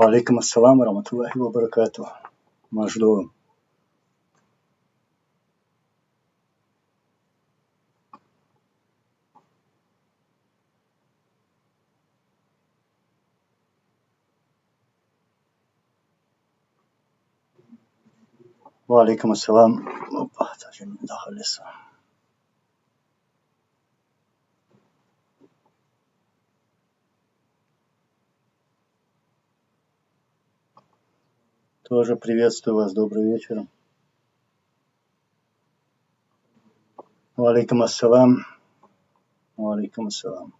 وعليكم السلام ورحمة الله وبركاته. مجدو. وعليكم السلام. داخل لسه. Тоже приветствую вас. Добрый вечер. Валейкум ассалам. Валейкум ассалам.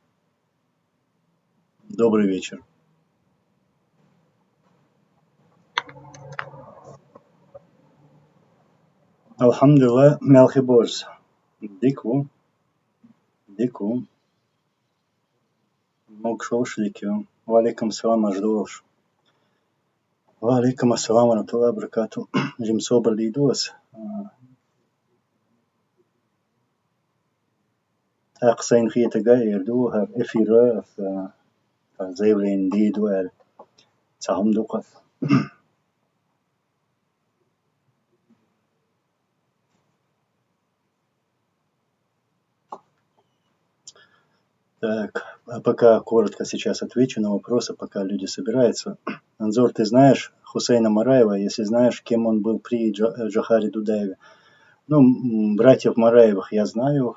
Добрый вечер. Алхамдулилlah, мелкий борс. Дику. Мокшош ликю. Валейкум ассалам, аждуаш. وعليكم السلام ورحمة الله وبركاته. جيم صوبر ليدوس. أقصين خي تغير دو هر إفيرا في заявление دي دوال تهم دوقف. Так, а пока коротко сейчас отвечу на вопросы, пока люди собираются. Анзор, ты знаешь Хусейна Мараева, если знаешь, кем он был при Джохаре Дудаеве? Ну, братьев Мараевых я знаю,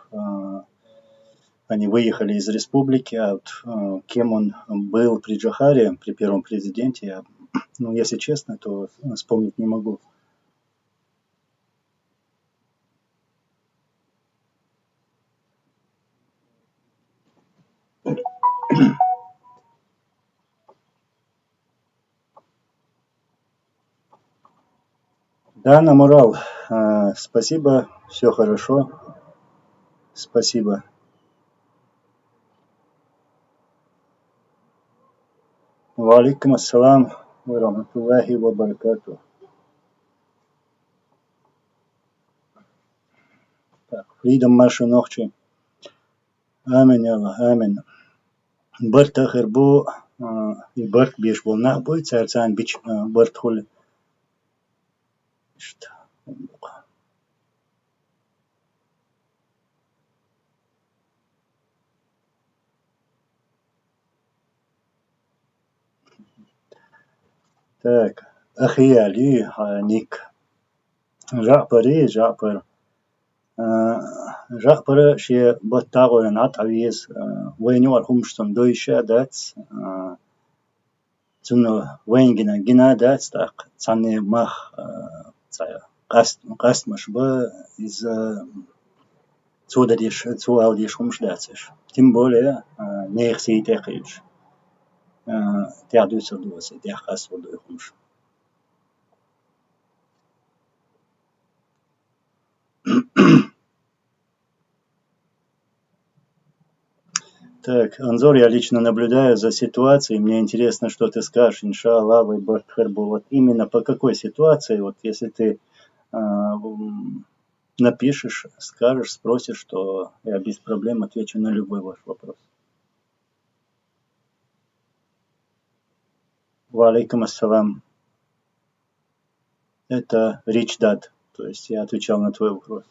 они выехали из республики, а вот кем он был при Джохаре, при первом президенте, я, ну, если честно, то вспомнить не могу. Да, намурал. Спасибо, все хорошо. Спасибо. Валейкум ассалам ва рахматуллахи ва баракату. Так, Фридом Маша Нохчи. Амин, Аллах, амин. Барт ахирбу и барт биш волна будет царцан бич барт хули. Так, Ахиали, Ник. Жапар. Жапар ще баттагор нат авиз войнуар хумштон дойша дац цуно войнгина гина дац так цанне мах قصد مش با из цудадиш хумшдацеш. Тем более нехси текиш. Тядуйся дуоси, техас водой хумш. Так, Анзор, я лично наблюдаю за ситуацией. Мне интересно, что ты скажешь, иншаллах, вот именно по какой ситуации, вот если ты напишешь, скажешь, спросишь, то я без проблем отвечу на любой ваш вопрос. Валейкум ассалам. Это речь дат, то есть я отвечал на твой вопрос.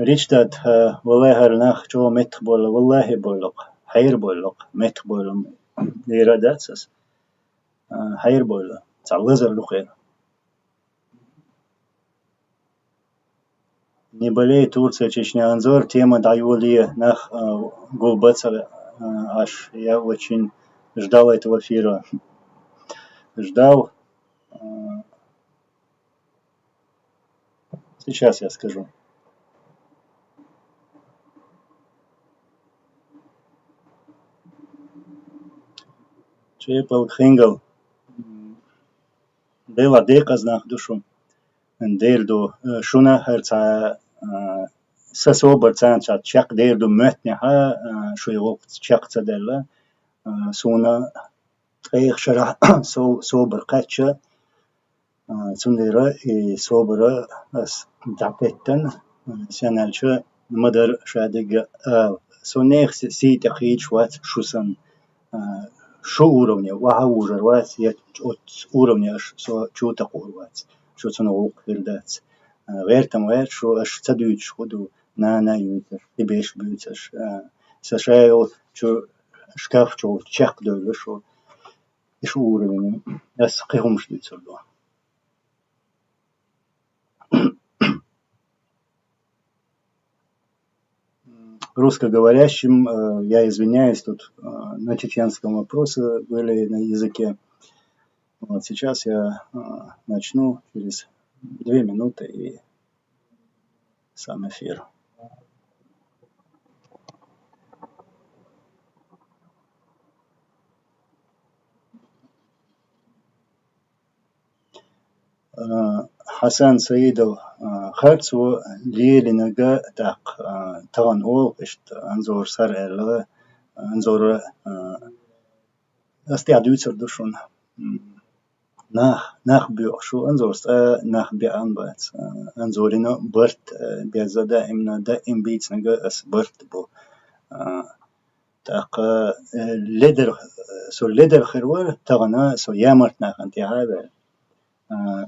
ريش داد والله هرناخ جو مت بول والله بولق حير بولق مت بول إراداتس حير بول تعوزر لخير не болей Турция, Чечня, Анзор, тема даюли нах гулбаца аж я очень ждал этого эфира, ждал. Сейчас я скажу. Чепал хингал дела дека знах душу дерду шуна херца сасобер цанчат чак дерду мэтня ха шуйвок чакца дела суна эйх шара собер кача цундера и собера ас дапеттен сяналча мадер шадега сунех си тахич ват шусан шу уровня, вага ужарвать, я от уровня аж чего-то урвать, что цена укрдать. Вертам верт, что аж цадуют шкоду на ютер, тебе ж бьются, сашаю, что шкаф, что чак дойдет, что и шу уровень, я с кем шлюцер до. Русскоговорящим, я извиняюсь, тут на чеченском вопросы были на языке. Вот сейчас я начну через 2 минуты и сам эфир. Хасан Саидов Харцу Лелинага так Тан Ол, Анзор Сар Элла, Анзор Астиадуцер Душун. Nach Bürgschu, Anzors nach Beanbats, Anzorino, Bert, Biazada, da im Beatsnaga as Bertbo. Tak Leder, so Leder Herwar, Tagana, so Yamart nach Antihavel.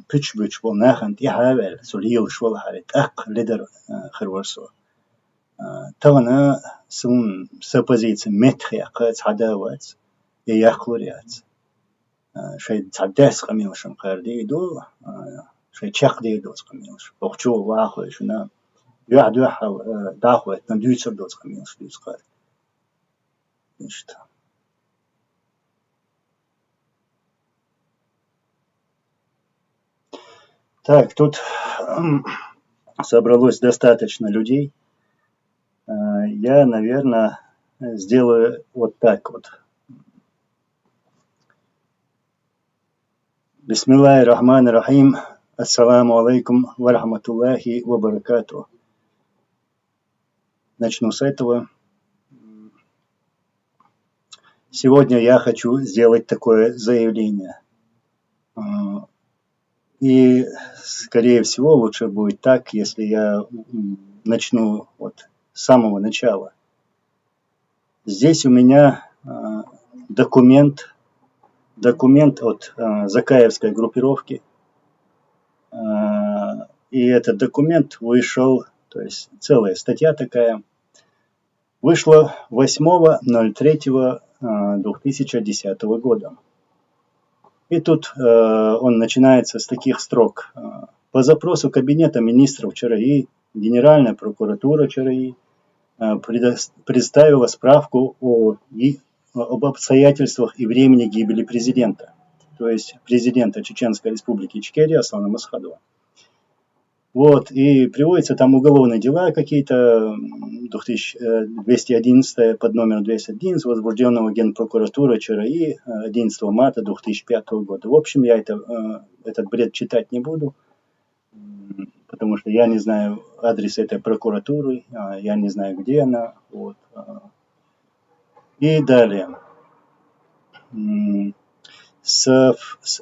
Pitchbridge will nach Antihavel, so Lil Schwal Harit, Ak Leder Herwar so. Tagana, some supposites Metriakats Hadawats, Yakloriats. شاید تعدس قمیلشم کردی دو شاید چق دیدوز قمیلش بخشو واقعش نه یه حال داخل ندیوچر دوز قمیلش دیوز کرد işte. Так, тут собралось достаточно людей. Я, наверное, сделаю вот так вот. Бисмиллахи рахмани рахим. Ассаламу алайкум ва рахматуллахи ва баракату. Начну с этого. Сегодня я хочу сделать такое заявление. И, скорее всего, лучше будет так, если я начну вот с самого начала. Здесь у меня документ от Закаевской группировки. И этот документ вышел, то есть целая статья такая, вышла 8.03.2010 года. И тут он начинается с таких строк. По запросу Кабинета министров ЧРИ, Генеральная прокуратура ЧРИ представила справку об обстоятельствах и времени гибели президента, то есть президента Чеченской республики Ичкерия Аслана Масхадова. Вот, и приводятся там уголовные дела какие-то, 211 под номером 211, возбужденного Генпрокуратурой ЧРИ 11 марта 2005 года. В общем, я этот бред читать не буду, потому что я не знаю адрес этой прокуратуры, я не знаю, где она. Вот. И далее.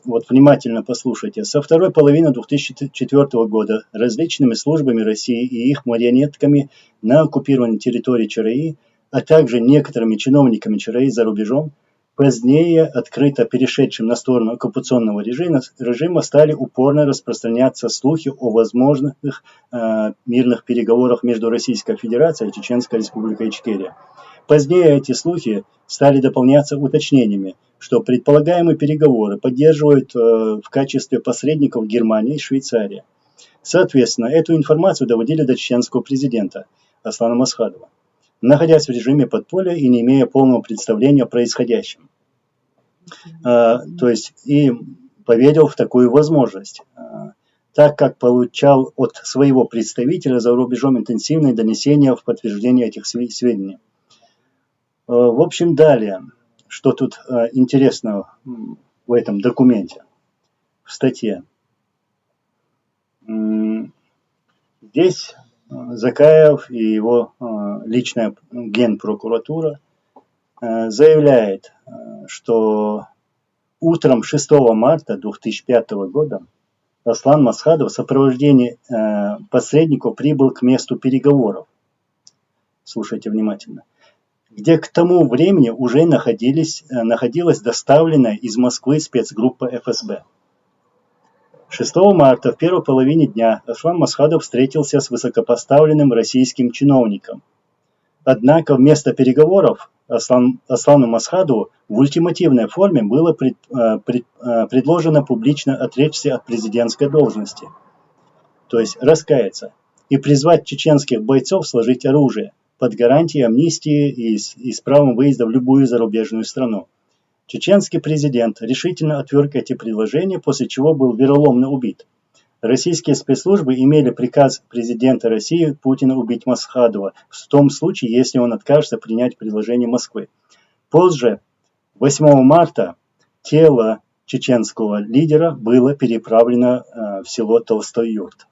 Вот внимательно послушайте. Со второй половины 2004 года различными службами России и их марионетками на оккупированной территории ЧРИ, а также некоторыми чиновниками ЧРИ за рубежом, позднее открыто перешедшим на сторону оккупационного режима, стали упорно распространяться слухи о возможных мирных переговорах между Российской Федерацией и Чеченской Республикой Ичкерия. Позднее эти слухи стали дополняться уточнениями, что предполагаемые переговоры поддерживают в качестве посредников Германия и Швейцария. Соответственно, эту информацию доводили до чеченского президента Аслана Масхадова, находясь в режиме подполья и не имея полного представления о происходящем. То есть и поверил в такую возможность, так как получал от своего представителя за рубежом интенсивные донесения в подтверждение этих сведений. В общем, далее, что тут интересного в этом документе, в статье. Здесь Закаев и его личная генпрокуратура заявляет, что утром 6 марта 2005 года Аслан Масхадов в сопровождении посредников прибыл к месту переговоров. Слушайте внимательно. где к тому времени уже находилась доставленная из Москвы спецгруппа ФСБ. 6 марта в первой половине дня Аслан Масхадов встретился с высокопоставленным российским чиновником. Однако вместо переговоров Аслану Масхадову в ультимативной форме было предложено публично отречься от президентской должности, то есть раскаяться, и призвать чеченских бойцов сложить оружие под гарантией амнистии и с правом выезда в любую зарубежную страну. Чеченский президент решительно отверг эти предложения, после чего был вероломно убит. Российские спецслужбы имели приказ президента России Путина убить Масхадова в том случае, если он откажется принять предложение Москвы. Позже, 8 марта, тело чеченского лидера было переправлено в село Толстой Юрт.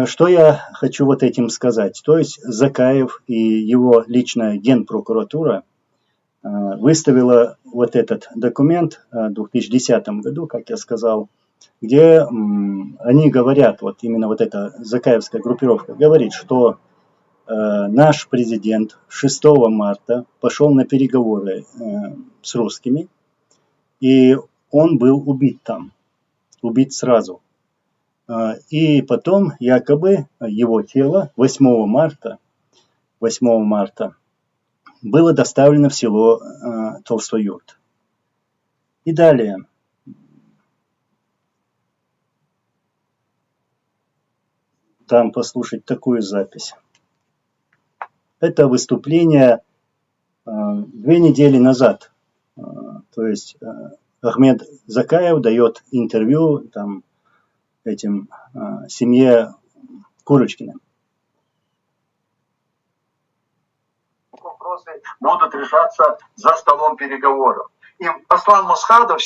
Что я хочу вот этим сказать? То есть Закаев и его личная генпрокуратура выставила вот этот документ в 2010 году, как я сказал, где они говорят, вот именно вот эта закаевская группировка говорит, что наш президент 6 марта пошел на переговоры с русскими, и он был убит там, убит сразу. И потом якобы его тело 8 марта было доставлено в село Толстой Юрт. И далее. Там послушать такую запись. Это выступление 2 недели назад. То есть Ахмед Закаев дает интервью там, этим семье Курочкина. Вопросы будут решаться за столом переговоров. И Аслан Масхадов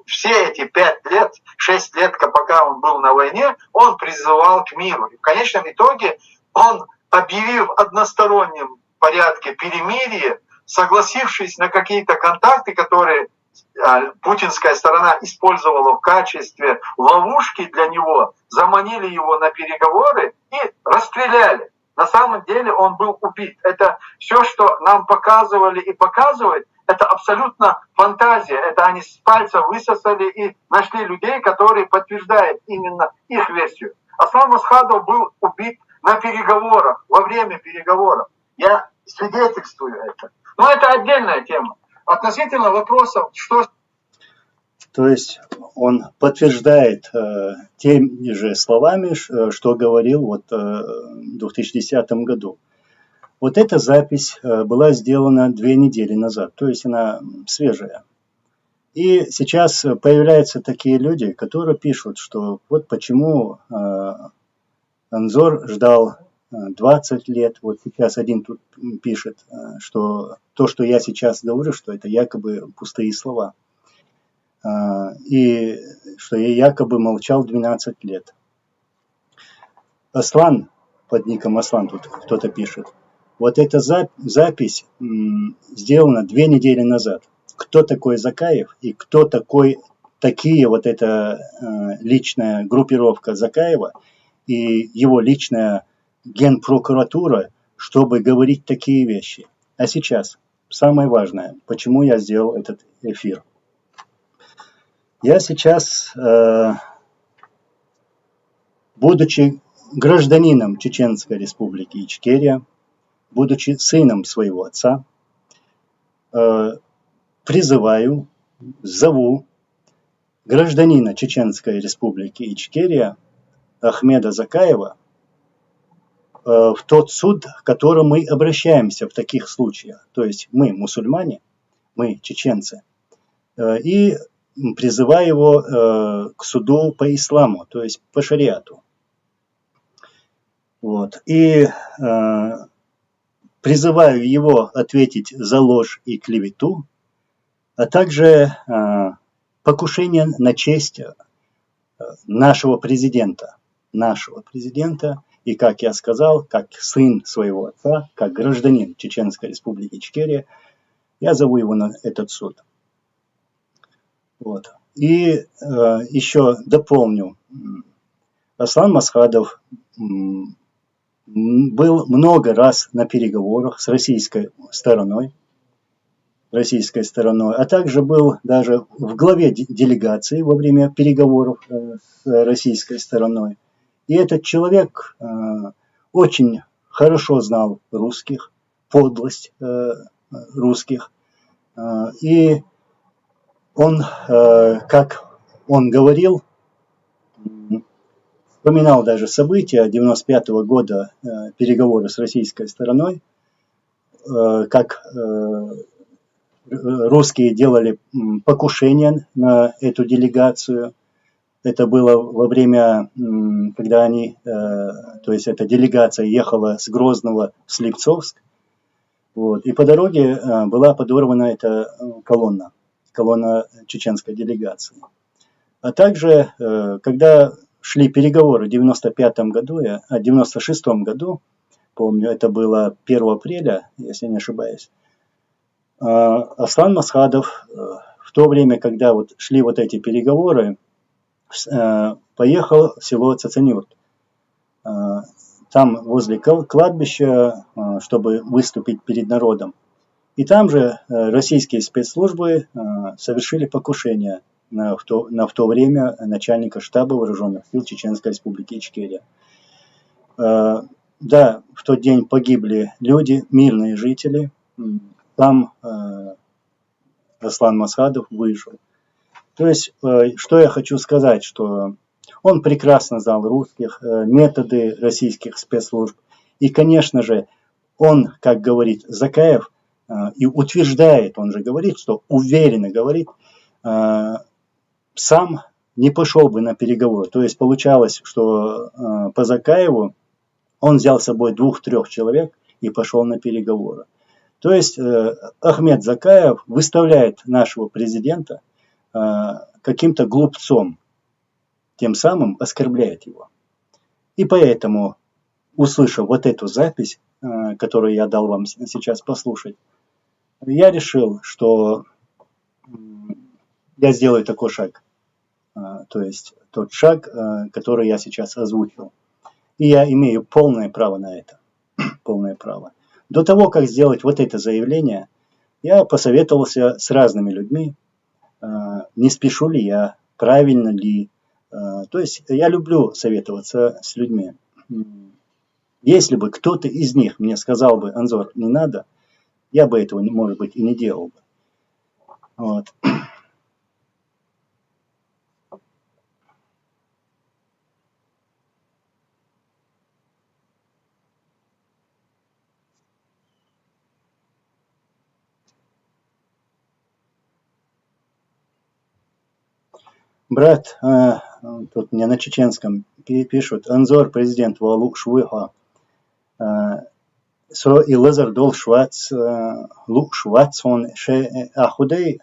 все эти 5 лет, 6 лет, пока он был на войне, он призывал к миру. И в конечном итоге он, объявив в одностороннем порядке перемирие, согласившись на какие-то контакты, которые путинская сторона использовала в качестве ловушки для него, заманили его на переговоры и расстреляли. На самом деле он был убит. Это все, что нам показывали и показывают, это абсолютно фантазия. Это они с пальца высосали и нашли людей, которые подтверждают именно их версию. Аслан Масхадов был убит на переговорах, во время переговоров. Я свидетельствую это. Но это отдельная тема. Относительно вопросов, что... То есть он подтверждает теми же словами, что говорил вот, в 2010 году. Вот эта запись была сделана 2 недели назад, то есть она свежая. И сейчас появляются такие люди, которые пишут, что вот почему Анзор ждал 20 лет. Вот сейчас один тут пишет, что то, что я сейчас говорю, что это якобы пустые слова. И что я якобы молчал 12 лет. Аслан, под ником Аслан тут кто-то пишет. Вот эта запись сделана 2 недели назад. Кто такой Закаев и кто такие вот эта личная группировка Закаева и его личная генпрокуратура, чтобы говорить такие вещи. А сейчас самое важное, почему я сделал этот эфир. Я сейчас, будучи гражданином Чеченской Республики Ичкерия, будучи сыном своего отца, призываю, зову гражданина Чеченской Республики Ичкерия Ахмеда Закаева в тот суд, к которому мы обращаемся в таких случаях. То есть мы мусульмане, мы чеченцы, и призываю его к суду по исламу, то есть по шариату. Вот. И призываю его ответить за ложь и клевету, а также покушение на честь нашего президента, и, как я сказал, как сын своего отца, как гражданин Чеченской Республики Ичкерия, я зову его на этот суд. Вот. И еще дополню. Аслан Масхадов был много раз на переговорах с российской стороной, а также был даже в главе делегации во время переговоров с российской стороной. И этот человек очень хорошо знал русских, подлость русских. И он, как он говорил, вспоминал даже события 95-го года, переговоры с российской стороной, как русские делали покушение на эту делегацию. Это было во время, когда они, то есть эта делегация ехала с Грозного в Слепцовск. Вот, и по дороге была подорвана эта колонна чеченской делегации. А также, когда шли переговоры в 95-м году, в 96-м году, помню, это было 1 апреля, если не ошибаюсь, Аслан Масхадов в то время, когда вот шли вот эти переговоры, поехал в село Цацанюрт. Там возле кладбища, чтобы выступить перед народом. И там же российские спецслужбы совершили покушение на в то время начальника штаба вооруженных сил Чеченской Республики Ичкерия. Да, в тот день погибли люди, мирные жители. Там Аслан Масхадов выжил. То есть, что я хочу сказать, что он прекрасно знал русских, методы российских спецслужб. И, конечно же, он, как говорит Закаев, и утверждает, он же говорит, что уверенно говорит, сам не пошел бы на переговоры. То есть, получалось, что по Закаеву он взял с собой 2-3 человек и пошел на переговоры. То есть Ахмед Закаев выставляет нашего президента каким-то глупцом, тем самым оскорбляет его. И поэтому, услышав вот эту запись, которую я дал вам сейчас послушать, я решил, что я сделаю такой шаг. То есть тот шаг, который я сейчас озвучил. И я имею полное право на это. Полное право. До того, как сделать вот это заявление, я посоветовался с разными людьми, не спешу ли я, правильно ли. То есть я люблю советоваться с людьми. Если бы кто-то из них мне сказал бы: Анзор, не надо, я бы этого, может быть, и не делал бы. Вот. Брат, тут мне на чеченском пишут: Анзор, президент Валу Швыха, со и Лазар дол Швац, Лук Швац, он ахудей,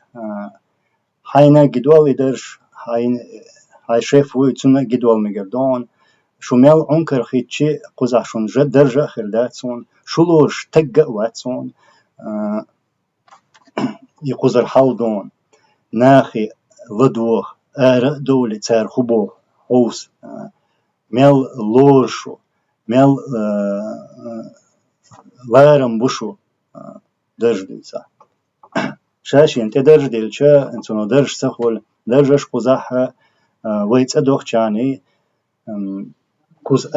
хайна гидуал и держ, хай шеф вуйцуна гидуал мегардон, шумел онкар хитчи кузашун же держа хердацун, шулуш тегга вацун, и кузар халдон, нахи ладвох, دولة царь хубов, оус, мел лошу, мел ларам бушу дождется. Шашин те дождельча, энцуно дождь сахол, дождь кузаха, вайца дохчани, куз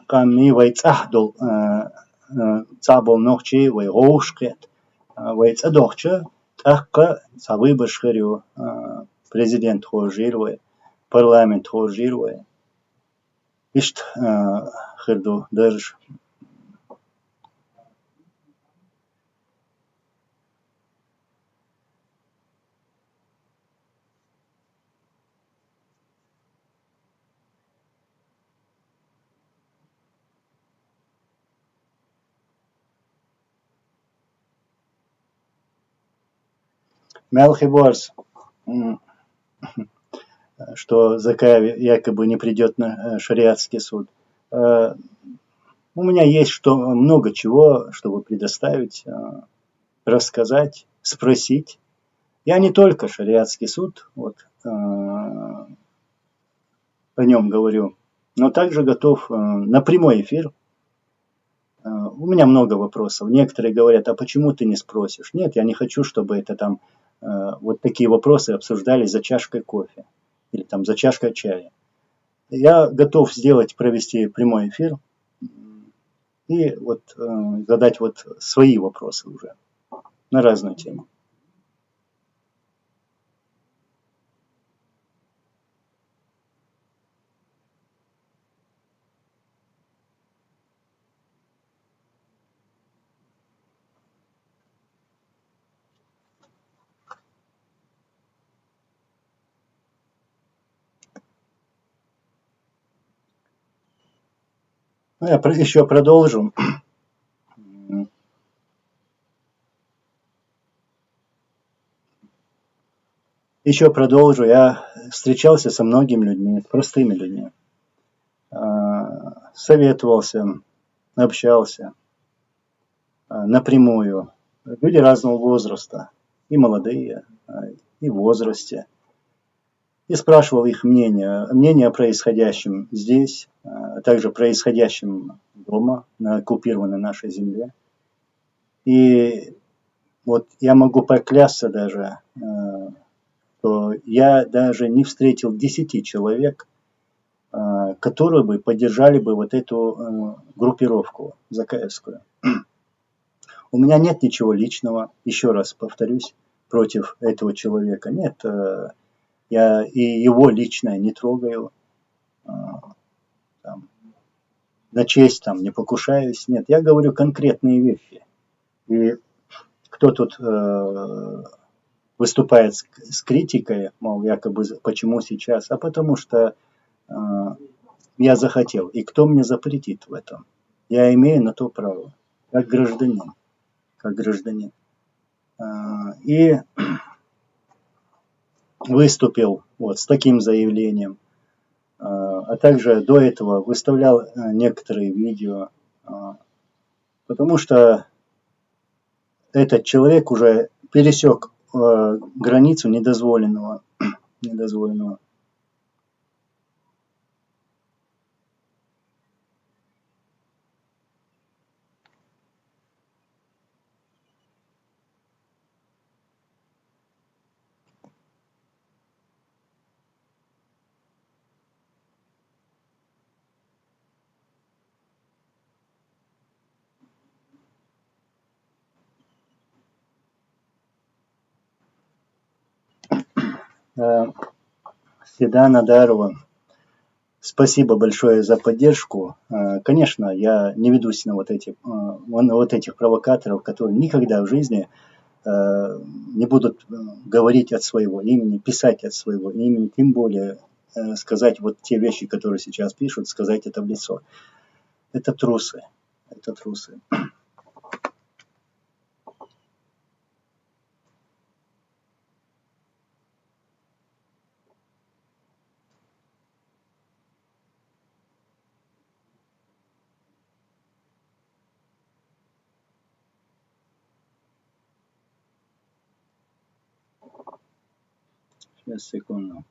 камни вайцахдол, цабол нохчи, вай гоушкет, вайца дохча, тахка цавы башхарю. Президент хожируе, парламент хожируе. Ишт херду держ. Мелхи борс. Что Закаев якобы не придет на шариатский суд. У меня есть много чего, чтобы предоставить, рассказать, спросить. Я не только шариатский суд, вот, о нем говорю, но также готов на прямой эфир у меня много вопросов. Некоторые говорят, а почему ты не спросишь? Нет, я не хочу, чтобы это там вот такие вопросы обсуждались за чашкой кофе или там за чашкой чая. Я готов провести прямой эфир и вот задать вот свои вопросы уже на разную тему. Ну, я еще продолжу. Еще продолжу. Я встречался со многими людьми, с простыми людьми. Советовался, общался напрямую. Люди разного возраста. И молодые, и в возрасте. И спрашивал их мнение о происходящем здесь, а также происходящем дома, на оккупированной нашей земле. И вот я могу поклясться даже, что я даже не встретил 10 человек, которые бы поддержали бы вот эту группировку ЗКСскую. У меня нет ничего личного, еще раз повторюсь, против этого человека. Нет, я и его личное не трогаю, там, на честь там не покушаюсь. Нет, я говорю конкретные вещи. И кто тут выступает с критикой, мол, якобы почему сейчас, а потому что я захотел. И кто мне запретит в этом? Я имею на то право, как гражданин. И выступил вот с таким заявлением. А также до этого выставлял некоторые видео, потому что этот человек уже пересек границу недозволенного. Седана Дарова, спасибо большое за поддержку. Конечно, я не ведусь на вот этих провокаторов, которые никогда в жизни не будут говорить от своего имени, писать от своего имени, тем более сказать вот те вещи, которые сейчас пишут, сказать это в лицо. Это трусы. Сейчас, секунду.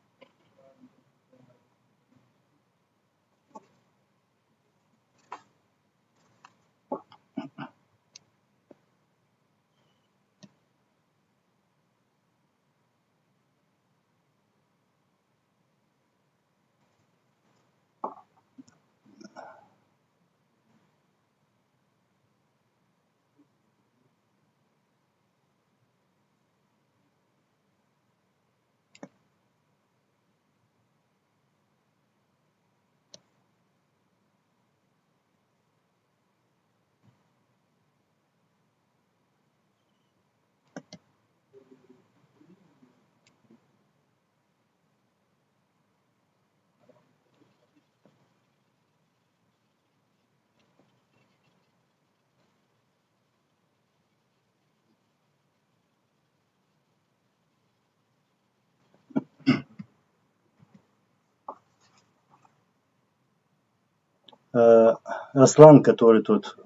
Аслан, который тут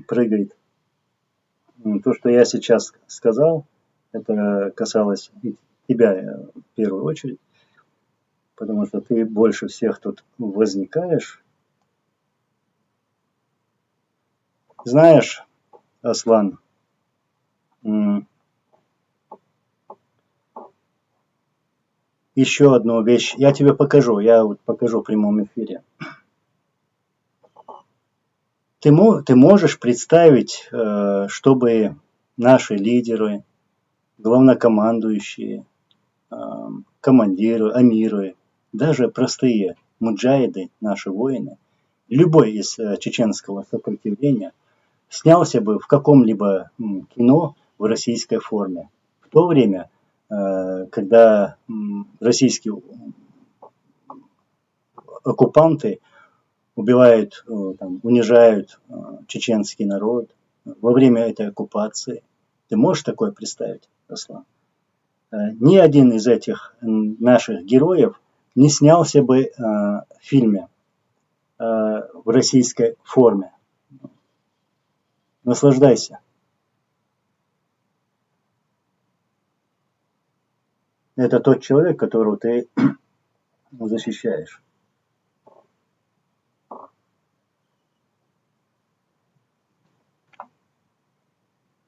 прыгает. То, что я сейчас сказал, это касалось и тебя в первую очередь, потому что ты больше всех тут возникаешь. Знаешь, Аслан, еще одну вещь. Я тебе покажу. Я вот покажу в прямом эфире. Ты можешь представить, чтобы наши лидеры, главнокомандующие, командиры, амиры, даже простые муджаhiды, наши воины, любой из чеченского сопротивления снялся бы в каком-либо кино в российской форме. В то время, когда российские оккупанты убивают, унижают чеченский народ во время этой оккупации. Ты можешь такое представить, Аслан? Ни один из этих наших героев не снялся бы в фильме в российской форме. Наслаждайся. Это тот человек, которого ты защищаешь.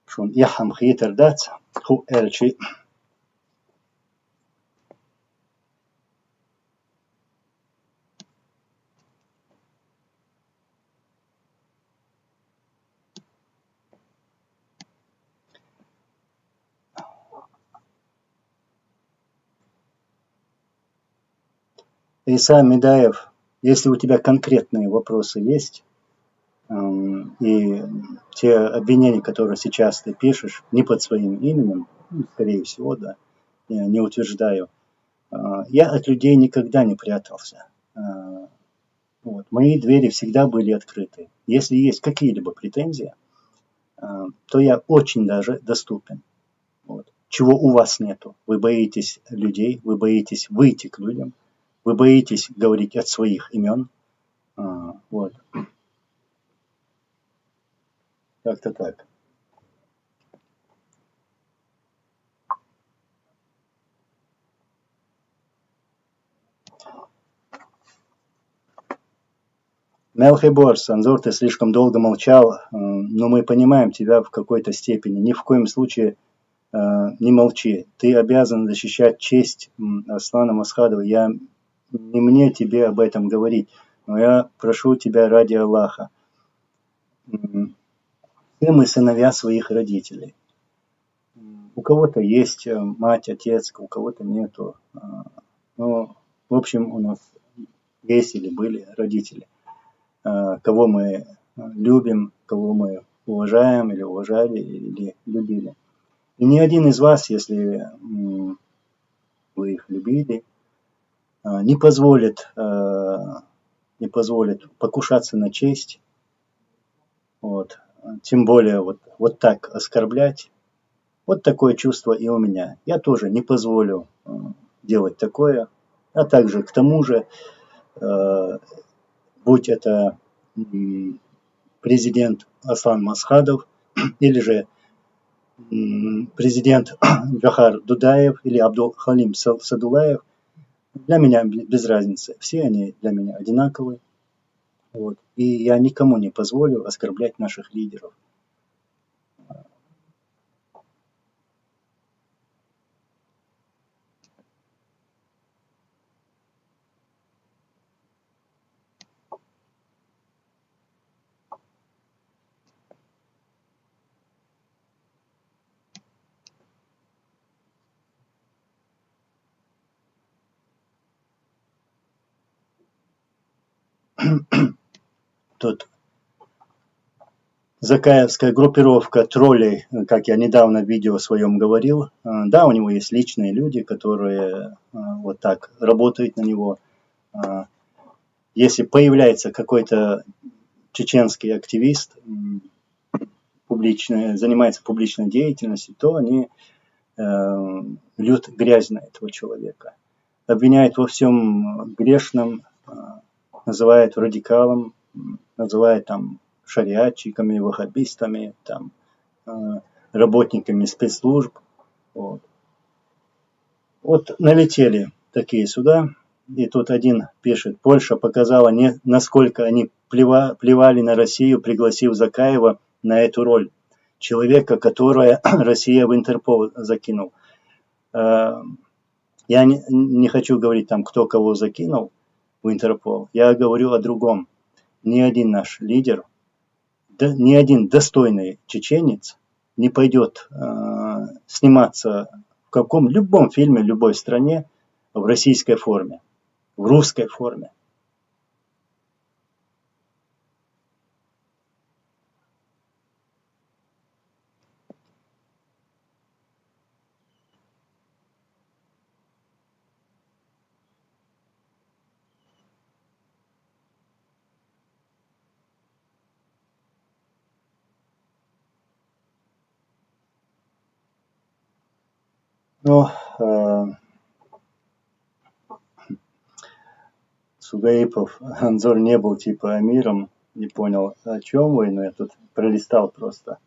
Schon jaham khiter dat, hu erchi. Иса Медаев, если у тебя конкретные вопросы есть, и те обвинения, которые сейчас ты пишешь, не под своим именем, скорее всего, да, я не утверждаю, я от людей никогда не прятался. Вот. Мои двери всегда были открыты. Если есть какие-либо претензии, то я очень даже доступен. Вот. Чего у вас нету. Вы боитесь людей, вы боитесь выйти к людям, вы боитесь говорить от своих имен. Вот. Как-то так. Мелхиборс, Анзор, ты слишком долго молчал, но мы понимаем тебя в какой-то степени. Ни в коем случае не молчи. Ты обязан защищать честь Аслана Масхадова. Не мне тебе об этом говорить, но я прошу тебя ради Аллаха. Все мы сыновья своих родителей. У кого-то есть мать, отец, у кого-то нету. Но, в общем, у нас есть или были родители, кого мы любим, кого мы уважаем или уважали, или любили. И ни один из вас, если вы их любили, не позволит покушаться на честь, вот, тем более вот так оскорблять. Вот такое чувство и у меня. Я тоже не позволю делать такое. А также к тому же, будь это президент Аслан Масхадов или же президент Джохар Дудаев или Абдул Халим Садулаев, для меня без разницы. Все они для меня одинаковые. Вот. И я никому не позволю оскорблять наших лидеров. Тут закаевская группировка троллей, как я недавно в видео своем говорил, да, у него есть личные люди, которые вот так работают на него. Если появляется какой-то чеченский активист, занимается публичной деятельностью, то они льют грязь на этого человека. Обвиняют во всем грешном, называют радикалом, называют там шариатчиками, ваххабистами, там, работниками спецслужб. Вот налетели такие сюда, и тут один пишет: Польша показала, насколько они плевали на Россию, пригласив Закаева на эту роль. Человека, которого Россия в Интерпол закинул. Я не хочу говорить там, кто кого закинул в Интерпол. Я говорю о другом. Ни один наш лидер, ни один достойный чеченец не пойдет сниматься в любом фильме, в любой стране в российской форме, в русской форме. Ну, Сугаипов, Анзор не был типа амиром, не понял, о чем вы, но я тут пролистал просто.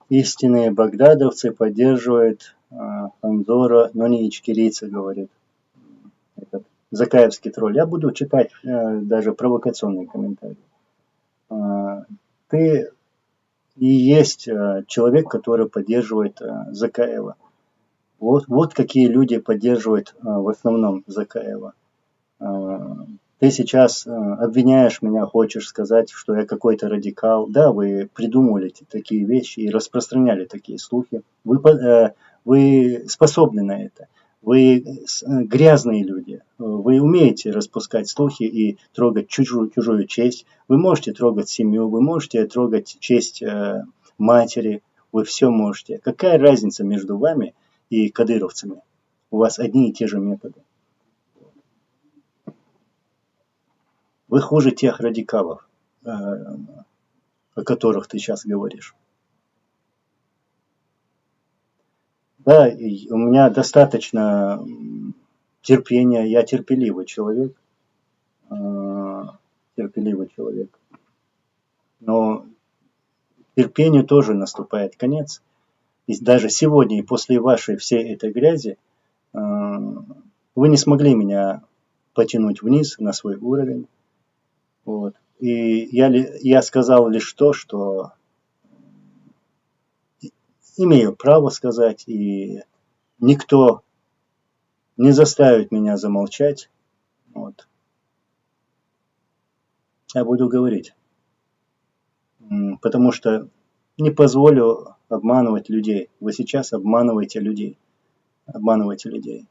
Истинные багдадовцы поддерживают Анзора, но не ичкерийцы, говорит этот закаевский тролль. Я буду читать даже провокационные комментарии. Ты и есть человек, который поддерживает Закаева. Вот какие люди поддерживают в основном Закаева. Ты сейчас обвиняешь меня, хочешь сказать, что я какой-то радикал. Да, вы придумывали такие вещи и распространяли такие слухи. Вы способны на это. Вы грязные люди. Вы умеете распускать слухи и трогать чужую честь. Вы можете трогать семью, вы можете трогать честь матери. Вы все можете. Какая разница между вами и кадыровцами? У вас одни и те же методы. Вы хуже тех радикалов, о которых ты сейчас говоришь. Да, у меня достаточно терпения, я терпеливый человек. Но терпению тоже наступает конец. И даже сегодня, и после вашей всей этой грязи, вы не смогли меня потянуть вниз на свой уровень. Вот. И я сказал лишь то, что имею право сказать, и никто не заставит меня замолчать. Вот. Я буду говорить. Потому что не позволю обманывать людей. Вы сейчас обманываете людей. Обманываете людей.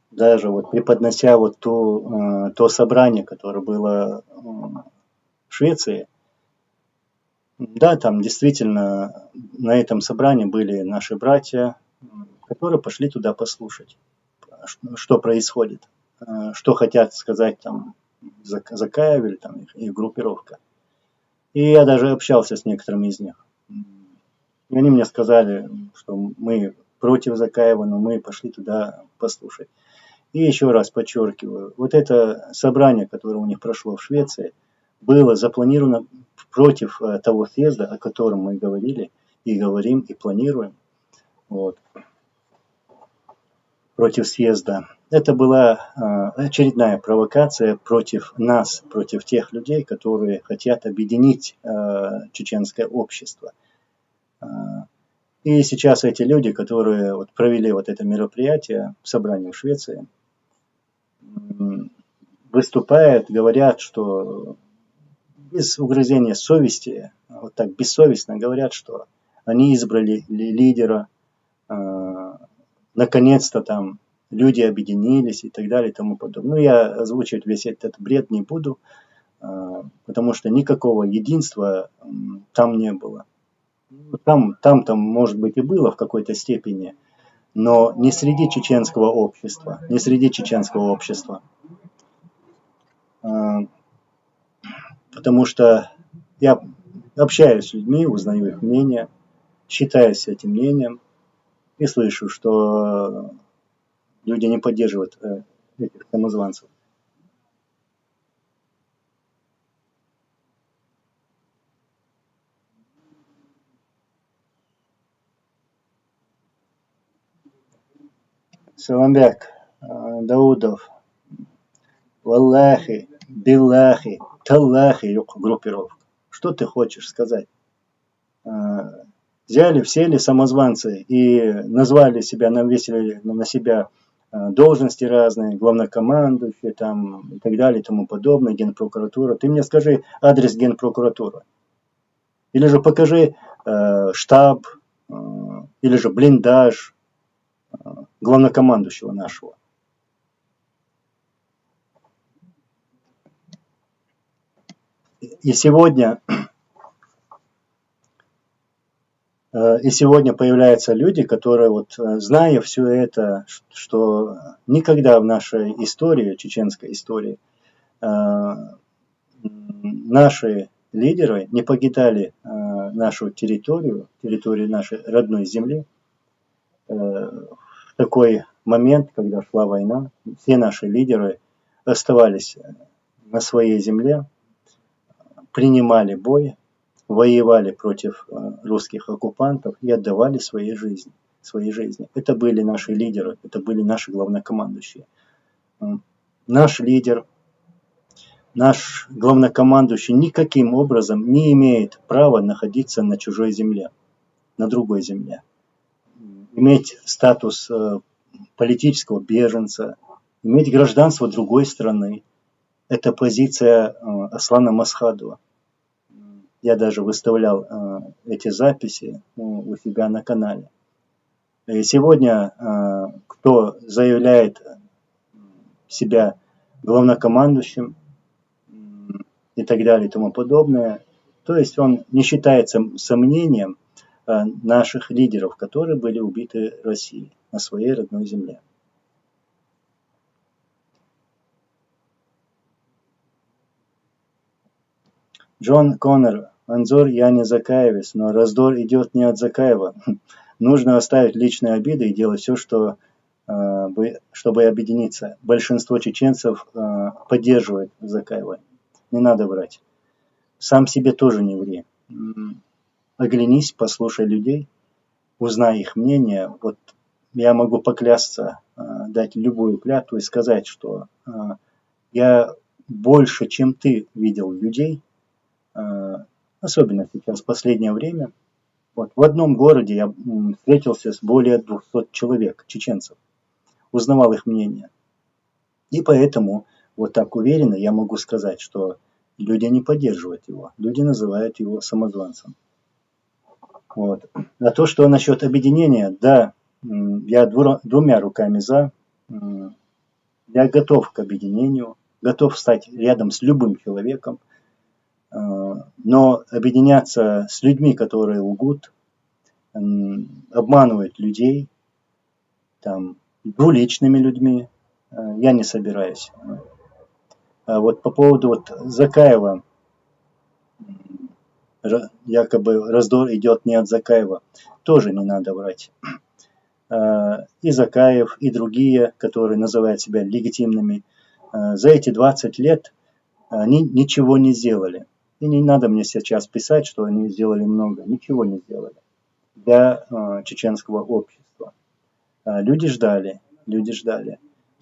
Даже вот преподнося вот то собрание, которое было в Швеции, да, там действительно на этом собрании были наши братья, которые пошли туда послушать, что происходит, что хотят сказать там Закаев или там их группировка. И я даже общался с некоторыми из них. И они мне сказали, что мы против Закаева, но мы пошли туда послушать. И еще раз подчеркиваю, вот это собрание, которое у них прошло в Швеции, было запланировано против того съезда, о котором мы говорили, и говорим, и планируем. Вот. Против съезда. Это была очередная провокация против нас, против тех людей, которые хотят объединить чеченское общество. И сейчас эти люди, которые вот провели вот это мероприятие, собрание в Швеции, выступают, говорят, что без угрызения совести, вот так бессовестно говорят, что они избрали лидера, наконец-то там люди объединились и так далее и тому подобное. Ну, я озвучивать весь этот бред не буду, потому что никакого единства там не было. Там, может быть, и было в какой-то степени, но не среди чеченского общества, не среди чеченского общества. Потому что я общаюсь с людьми, узнаю их мнение, считаюсь этим мнением и слышу, что люди не поддерживают этих самозванцев. Саламбек, Даудов, Валлахи, Биллахи, Таллахи, группировка. Что ты хочешь сказать? Взяли, сели самозванцы и назвали себя, навесили на себя должности разные, главнокомандующие там и так далее и тому подобное, генпрокуратура. Ты мне скажи адрес генпрокуратуры. Или же покажи штаб, или же блиндаж главнокомандующего нашего. И сегодня появляются люди, которые, вот, зная все это, что никогда в нашей истории, чеченской истории, наши лидеры не покидали нашу территорию нашей родной земли. В такой момент, когда шла война, все наши лидеры оставались на своей земле, принимали бой, воевали против русских оккупантов и отдавали свои жизни. Это были наши лидеры, это были наши главнокомандующие. Наш лидер, наш главнокомандующий никаким образом не имеет права находиться на чужой земле, на другой земле. Иметь статус политического беженца, иметь гражданство другой страны. Это позиция Аслана Масхадова. Я даже выставлял эти записи у себя на канале. И сегодня кто заявляет себя главнокомандующим и так далее и тому подобное, то есть он не считается сомнением наших лидеров, которые были убиты Россией на своей родной земле. Джон Коннор, Анзор, я не Закаевец, но раздор идет не от Закаева. Нужно оставить личные обиды и делать все, чтобы объединиться. Большинство чеченцев поддерживает Закаева. Не надо врать. Сам себе тоже не ври. Оглянись, послушай людей, узнай их мнение. Вот я могу поклясться, дать любую клятву и сказать, что я больше, чем ты, видел людей, особенно сейчас, в последнее время. Вот в одном городе я встретился с более 200 человек, чеченцев, узнавал их мнение. И поэтому вот так уверенно я могу сказать, что люди не поддерживают его, люди называют его самозванцем. Вот. А то, что насчет объединения, да, я двумя руками за, я готов к объединению, готов стать рядом с любым человеком, но объединяться с людьми, которые лгут, обманывают людей, там, двуличными людьми, я не собираюсь. А вот по поводу вот Закаева, якобы раздор идет не от Закаева, тоже не надо врать. И Закаев, и другие, которые называют себя легитимными, за эти 20 лет они ничего не сделали. И не надо мне сейчас писать, что они сделали много. Ничего не сделали для чеченского общества. Люди ждали.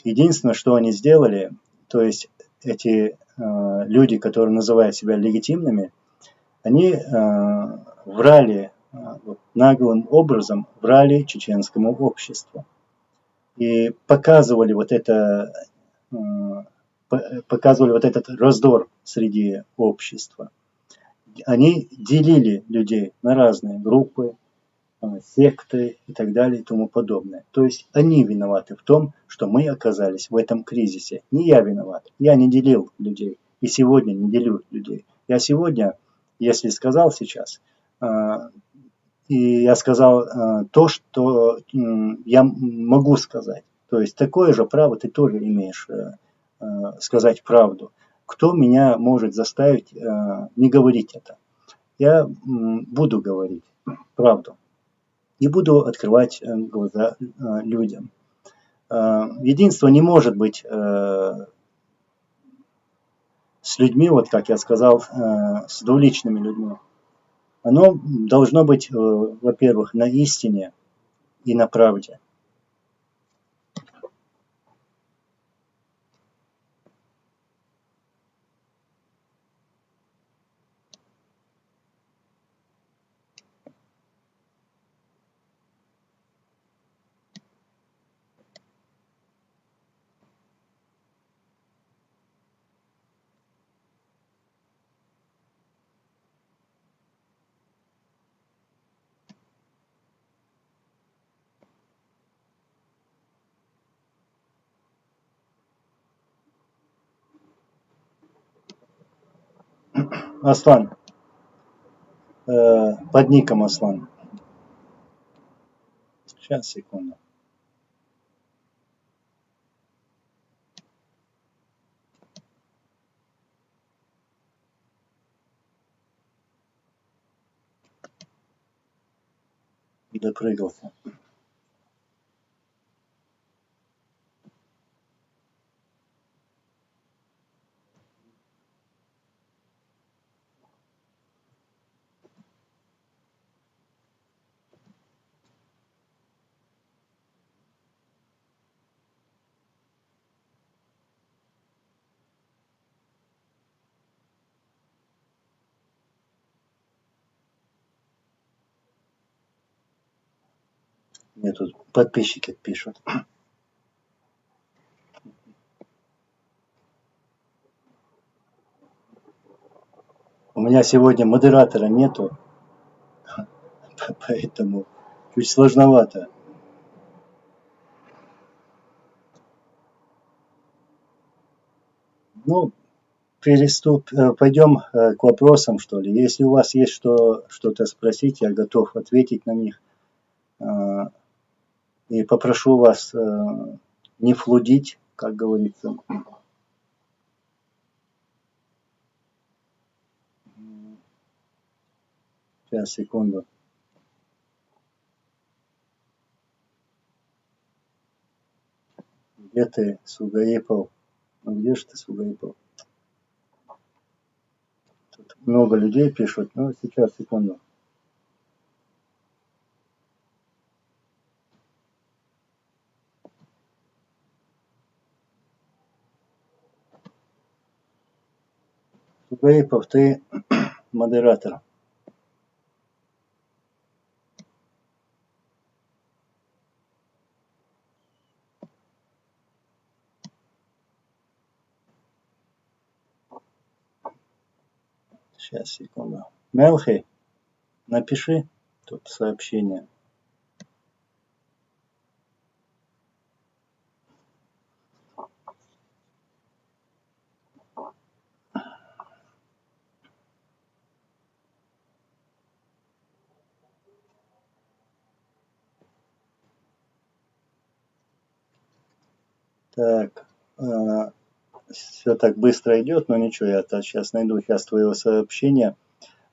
Единственное, что они сделали, то есть эти люди, которые называют себя легитимными, они врали, наглым образом врали чеченскому обществу. И показывали вот этот раздор среди общества. Они делили людей на разные группы, секты и так далее и тому подобное. То есть они виноваты в том, что мы оказались в этом кризисе. Не я виноват. Я не делил людей. И сегодня не делю людей. Я сегодня, если сказал сейчас, И я сказал то, что я могу сказать. То есть такое же право ты тоже имеешь сказать правду. Кто меня может заставить не говорить это? Я буду говорить правду. И буду открывать глаза людям. Единство не может быть с людьми, вот как я сказал, с двуличными людьми. Оно должно быть, во-первых, на истине и на правде. Аслан, под ником Аслан. Сейчас, секунду. Допрыгался. Мне тут подписчики пишут. У меня сегодня модератора нету, поэтому чуть сложновато. Ну, пойдем к вопросам, что ли. Если у вас есть что-то спросить, я готов ответить на них. И попрошу вас не флудить, как говорится. Сейчас, секунду. Где ты, Сугаипов? Ну где же ты, Сугаипов? Тут много людей пишут. Ну, сейчас, секунду. Сугаипов, ты модератор. Сейчас, секунду. Мелхи, напиши тут сообщение. Так, все так быстро идет, но ничего, я сейчас найду твоего сообщения.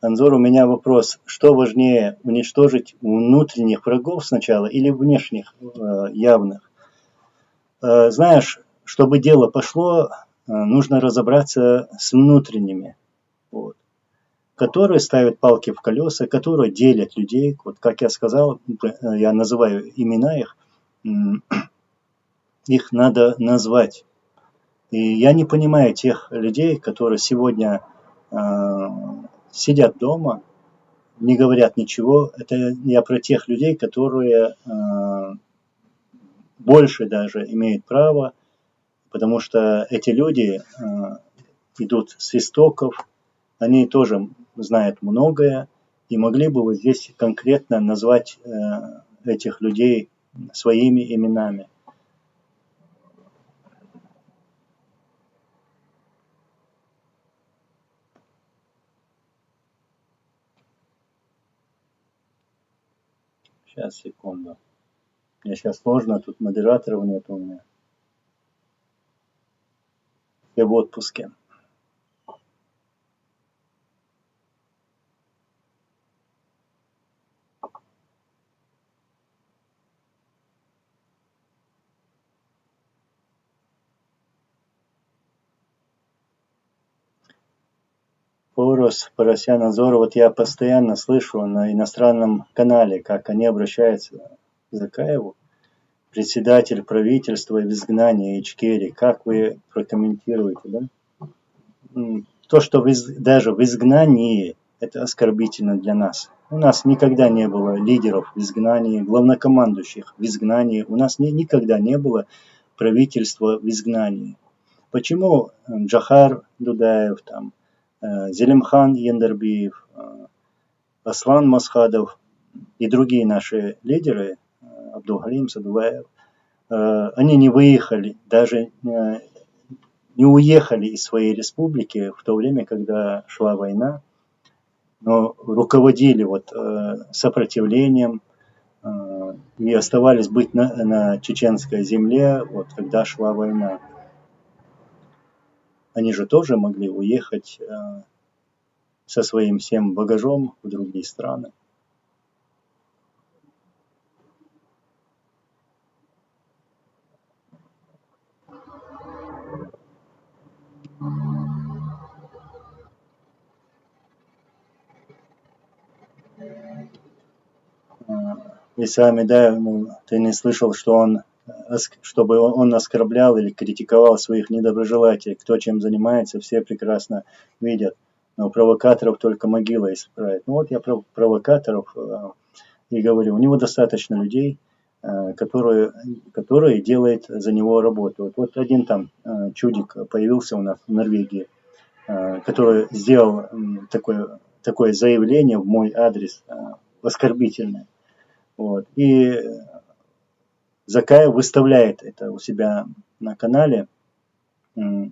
Анзор, у меня вопрос. Что важнее, уничтожить внутренних врагов сначала или внешних, явных? Знаешь, чтобы дело пошло, нужно разобраться с внутренними, вот, которые ставят палки в колеса, которые делят людей. Вот как я сказал, я называю имена их надо назвать. И я не понимаю тех людей, которые сегодня сидят дома, не говорят ничего. Это я про тех людей, которые больше даже имеют право, потому что эти люди идут с истоков, они тоже знают многое и могли бы вот здесь конкретно назвать этих людей своими именами. Сейчас, секунду. Мне сейчас сложно, тут модераторов нет у меня. Я в отпуске. Порос, Поросян, Азор, вот я постоянно слышу на иностранном канале, как они обращаются к Закаеву. Председатель правительства в изгнании Ичкерии. Как вы прокомментируете, да? То, что даже в изгнании, это оскорбительно для нас. У нас никогда не было лидеров в изгнании, главнокомандующих в изгнании. У нас никогда не было правительства в изгнании. Почему Джохар Дудаев, там, Зелимхан Яндарбиев, Аслан Масхадов и другие наши лидеры, Абдулгалим Садулаев, они не выехали, даже не уехали из своей республики в то время, когда шла война, но руководили сопротивлением и оставались быть на чеченской земле, когда шла война. Они же тоже могли уехать со своим всем багажом в другие страны. И сами, да, ты не слышал, чтобы он оскорблял или критиковал своих недоброжелателей. Кто чем занимается, все прекрасно видят. Но провокаторов только могила исправит. Ну вот я про провокаторов и говорю. У него достаточно людей, которые делают за него работу. Вот один там чудик появился у нас в Норвегии, который сделал такое заявление в мой адрес оскорбительное. Вот. И Закаев выставляет это у себя на канале. И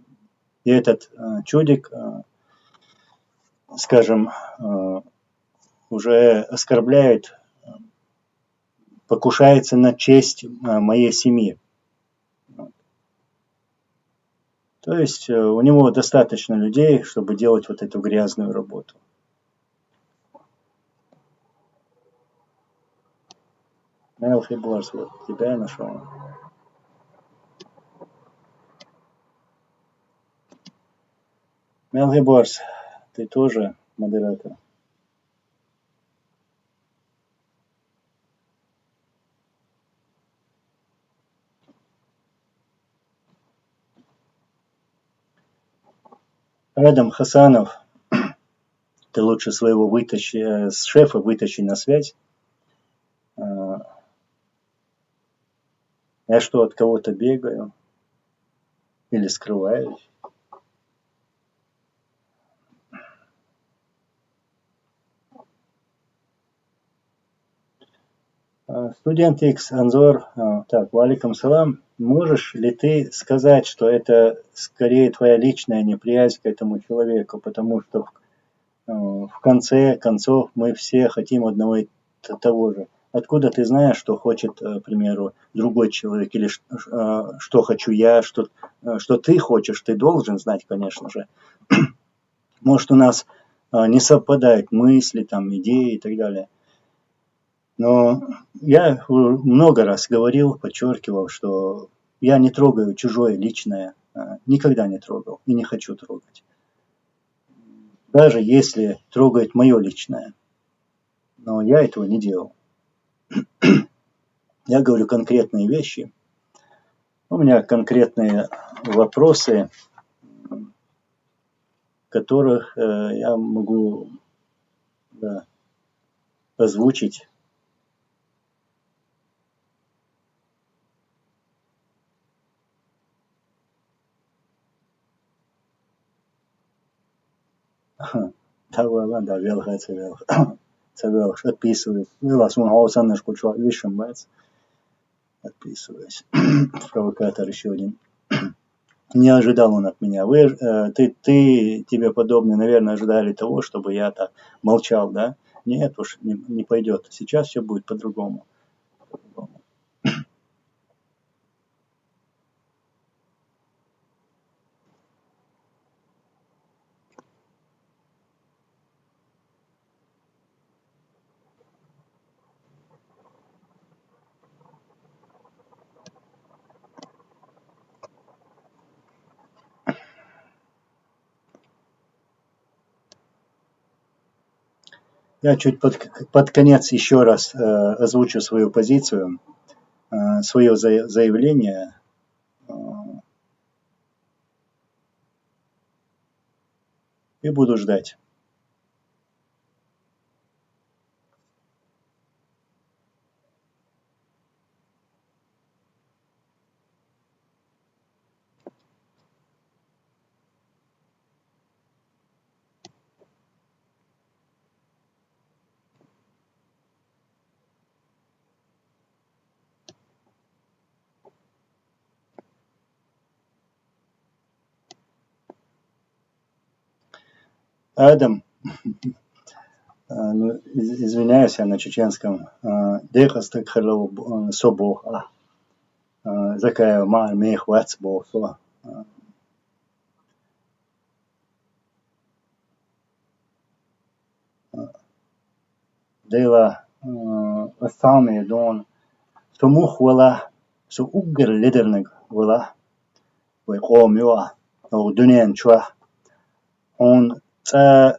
этот чудик, скажем, уже оскорбляет, покушается на честь моей семьи. То есть у него достаточно людей, чтобы делать вот эту грязную работу. Мелхи Борс, вот тебя я нашел. Мелхи Борс, ты тоже модератор? Радам Хасанов, ты лучше своего с шефа вытащи на связь. Я что, от кого-то бегаю? Или скрываюсь? Студент X, Анзор, так, валикум салам. Можешь ли ты сказать, что это скорее твоя личная неприязнь к этому человеку, потому что в конце концов мы все хотим одного и того же. Откуда ты знаешь, что хочет, к примеру, другой человек, или что хочу я, что ты хочешь, ты должен знать, конечно же. Может, у нас не совпадают мысли, там, идеи и так далее. Но я много раз говорил, подчеркивал, что я не трогаю чужое личное, никогда не трогал и не хочу трогать. Даже если трогает мое личное. Но я этого не делал. Я говорю конкретные вещи. У меня конкретные вопросы, которых я могу озвучить. Да, ладно, велхается, отписываюсь. Отписываюсь. Провокатор еще один. Не ожидал он от меня. Тебе подобные, наверное, ожидали того, чтобы я так молчал, да? Нет уж, не пойдет. Сейчас все будет по-другому. Я чуть под конец еще раз озвучу свою позицию, свое заявление. И буду ждать. Адам, ну, извиняюсь, я на чеченском. Дехастак харло собо, закая ма мех вацбо. Дейла Ассами дон сумух вала су угер лидерниг вала вайқом юа но дунен чуа он ца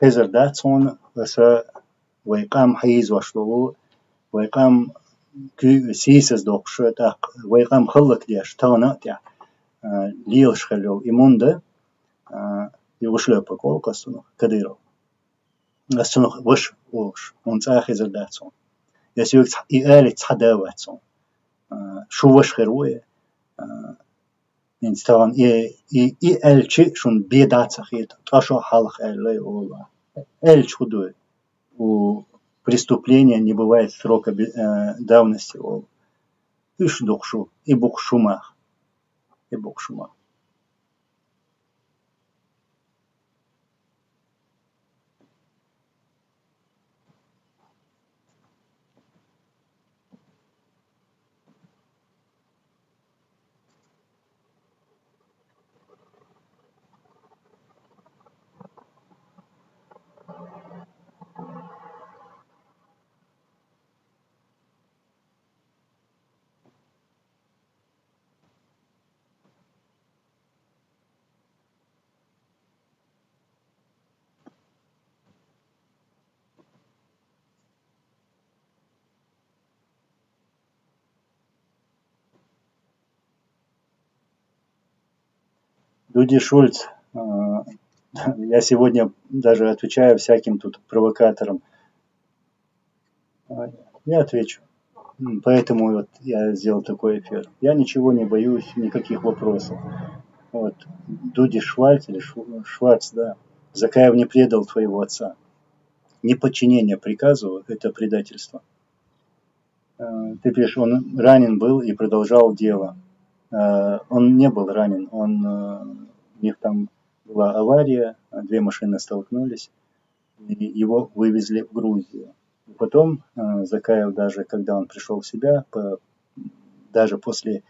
хезердат сон васа вайқам хайз вашлу вайқам ки сисес докшо так вайқам хыллак деш тана тя лилш халю имунда юшлё покол касуно кадыров Assunch wish osh, ons eigen is dat zo. Je zoekt eerlijk hadden zo. Schuwers geroeien. In staan elche schon bedat zich het. Трашу халх элле ола. Элч худой. У преступления не бывает срока давности ол. Иш докшу и букшумах. И букшумах. Люди Шульц, я сегодня даже отвечаю всяким тут провокаторам. Я отвечу. Поэтому вот я сделал такой эфир. Я ничего не боюсь, никаких вопросов. Вот. Дуди Швальц или Шварц, да. Закаев не предал твоего отца. Неподчинение приказу – это предательство. Ты пишешь, он ранен был и продолжал дело. Он не был ранен, у них там была авария, две машины столкнулись, и его вывезли в Грузию. И потом Закаев, даже когда он пришел в себя, даже после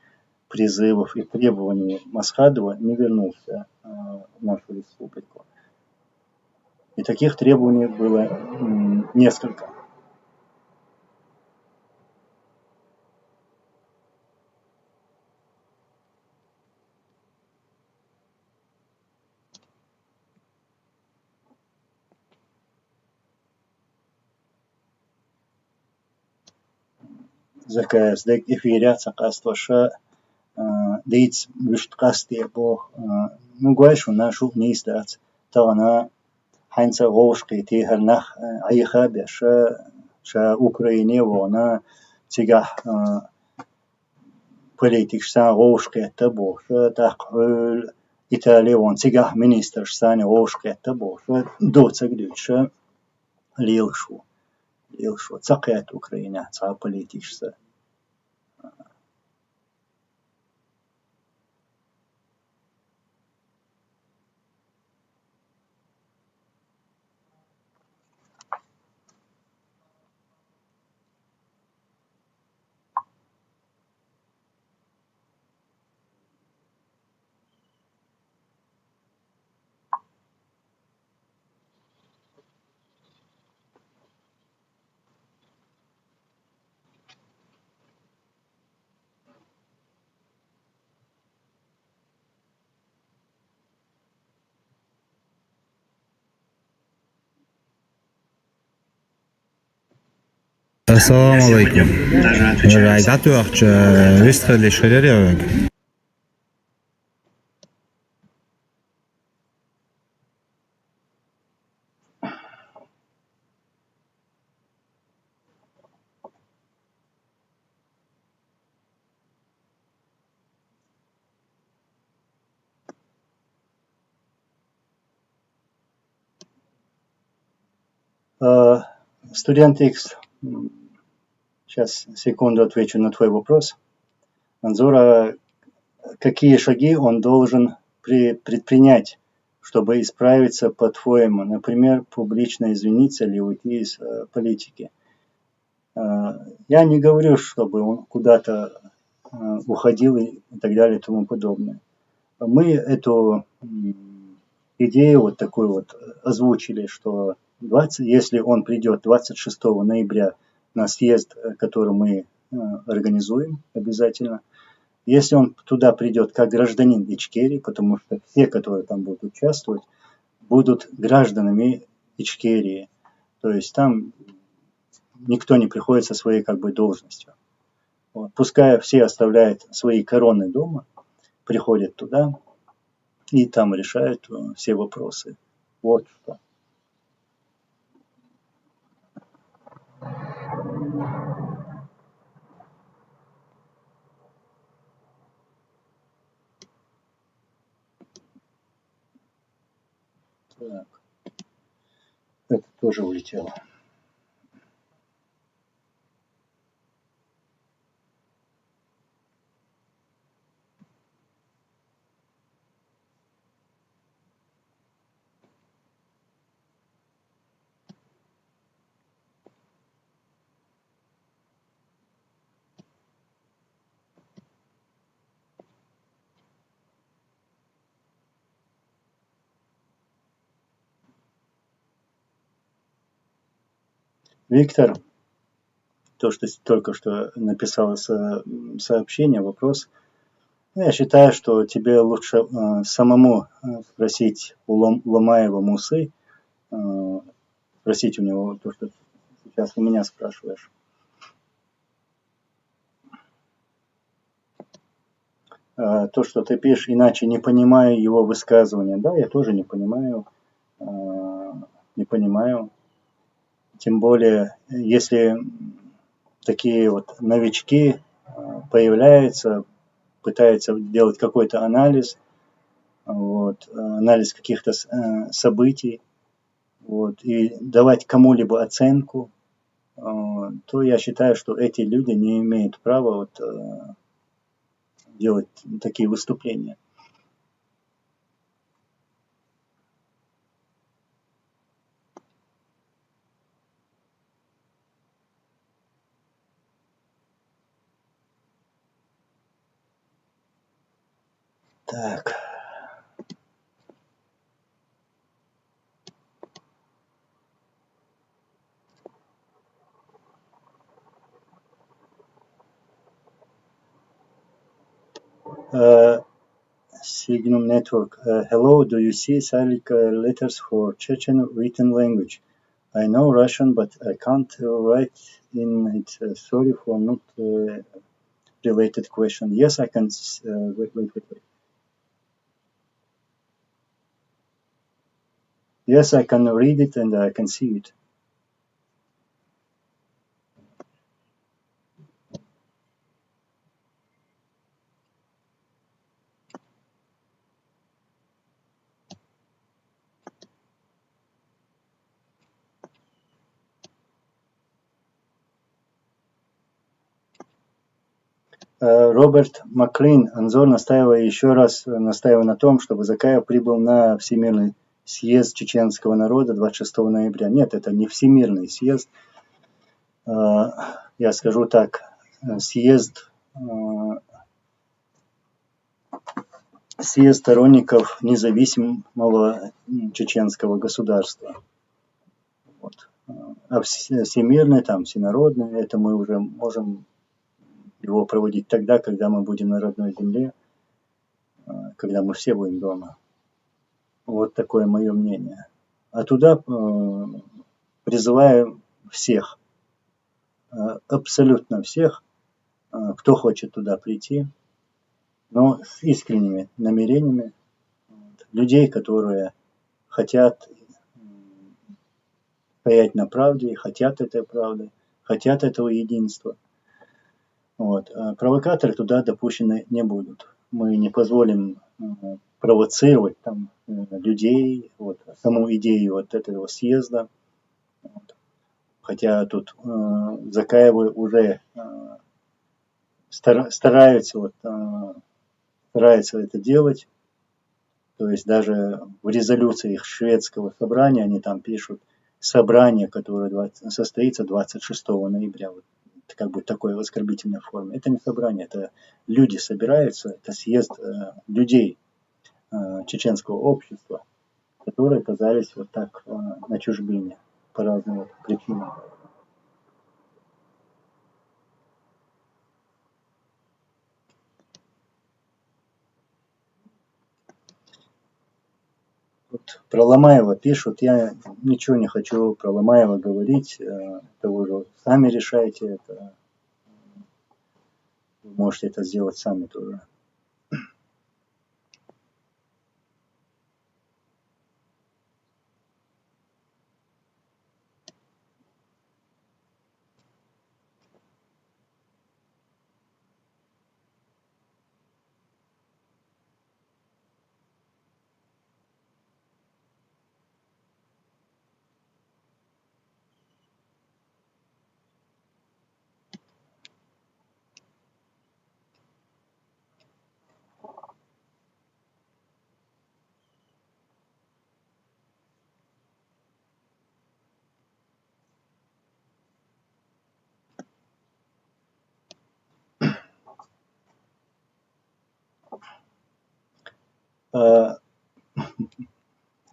призывов и требований Масхадова, не вернулся в нашу республику. И таких требований было несколько. Закаев сдек эфиряться кастваша дейц вишт касте бог ну гуайшу нашу не издать тана ханца волшки тихернах айха ша Украине вона тига политиксан волшки это бог так Италия вон тига министр сани волшки это бог доцак дюча лилшу цакет Украина ца политикса. Ассаламу Алайкум. Студент X, сейчас, секунду, отвечу на твой вопрос. Анзора, какие шаги он должен предпринять, чтобы исправиться по-твоему? Например, публично извиниться или уйти из политики. Я не говорю, чтобы он куда-то уходил и так далее и тому подобное. Мы эту идею вот такую вот озвучили, что если он придет 26 ноября на съезд, который мы организуем обязательно, если он туда придет как гражданин Ичкерии, потому что все, которые там будут участвовать, будут гражданами Ичкерии, то есть там никто не приходит со своей как бы должностью. Вот. Пускай все оставляют свои короны дома, приходят туда и там решают все вопросы. Вот что. Так. Это тоже улетело. Виктор, то, что только что написал сообщение, вопрос. Я считаю, что тебе лучше самому спросить у Ломаева Мусы, спросить у него то, что сейчас у меня спрашиваешь. То, что ты пишешь, иначе не понимаю его высказывания. Да, я тоже не понимаю. Тем более, если такие вот новички появляются, пытаются делать какой-то анализ, анализ каких-то событий, и давать кому-либо оценку, то я считаю, что эти люди не имеют права делать такие выступления. Так. Signum Network. Hello, do you see Cyrillic letters for Chechen written language? I know Russian, but I can't write in it. Sorry for not related question. Yes, I can. Wait. Yes, I can read it and I can see it. Роберт Маклин, Анзор, еще раз настаивая на том, чтобы Закаев прибыл на Всемирный съезд чеченского народа 26 ноября. Нет, это не Всемирный съезд. Я скажу так, съезд сторонников независимого чеченского государства. А всемирный, всенародный, это мы уже можем его проводить тогда, когда мы будем на родной земле, когда мы все будем дома. Вот такое мое мнение. А туда призываю всех. абсолютно всех, кто хочет туда прийти, но с искренними намерениями, людей, которые хотят стоять на правде, хотят этой правды, хотят этого единства. Вот. Провокаторы туда допущены не будут. Мы не позволим провоцировать там людей, вот, саму идею вот этого съезда. Вот. Хотя тут Закаевы уже стараются это делать. То есть даже в резолюции их шведского собрания они там пишут собрание, которое состоится 26 ноября. Вот, как бы такой в оскорбительной форме. Это не собрание, это люди собираются, это съезд людей чеченского общества, которые оказались вот так на чужбине по разным причинам. Вот про Ломаева пишут, я ничего не хочу про Ломаева говорить, это вы уже сами решаете, это, вы можете это сделать сами тоже.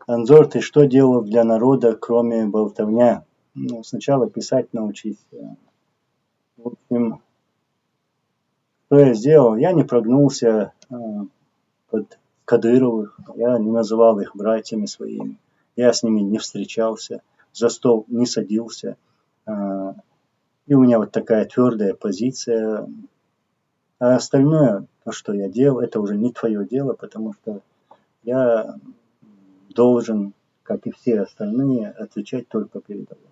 Анзор, ты что делал для народа, кроме болтовня? Ну, сначала писать научись. В общем, что я сделал? Я не прогнулся под Кадыровых, я не называл их братьями своими, я с ними не встречался, за стол не садился. И у меня вот такая твердая позиция. А остальное, то, что я делал, это уже не твое дело, потому что я должен, как и все остальные, отвечать только перед Аллахом.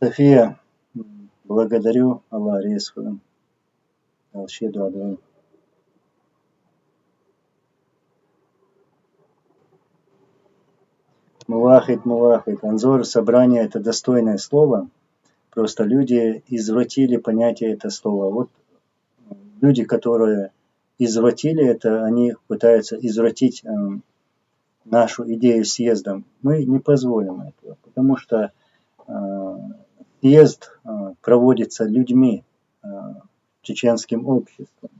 София, благодарю, Аллах рисуем. Алшеду адвин. Мулахид. Анзор, собрание — это достойное слово. Просто люди извратили понятие это слова. Вот люди, которые извратили это, они пытаются извратить нашу идею съезда. Мы не позволим этого, потому что съезд проводится людьми, чеченским обществом.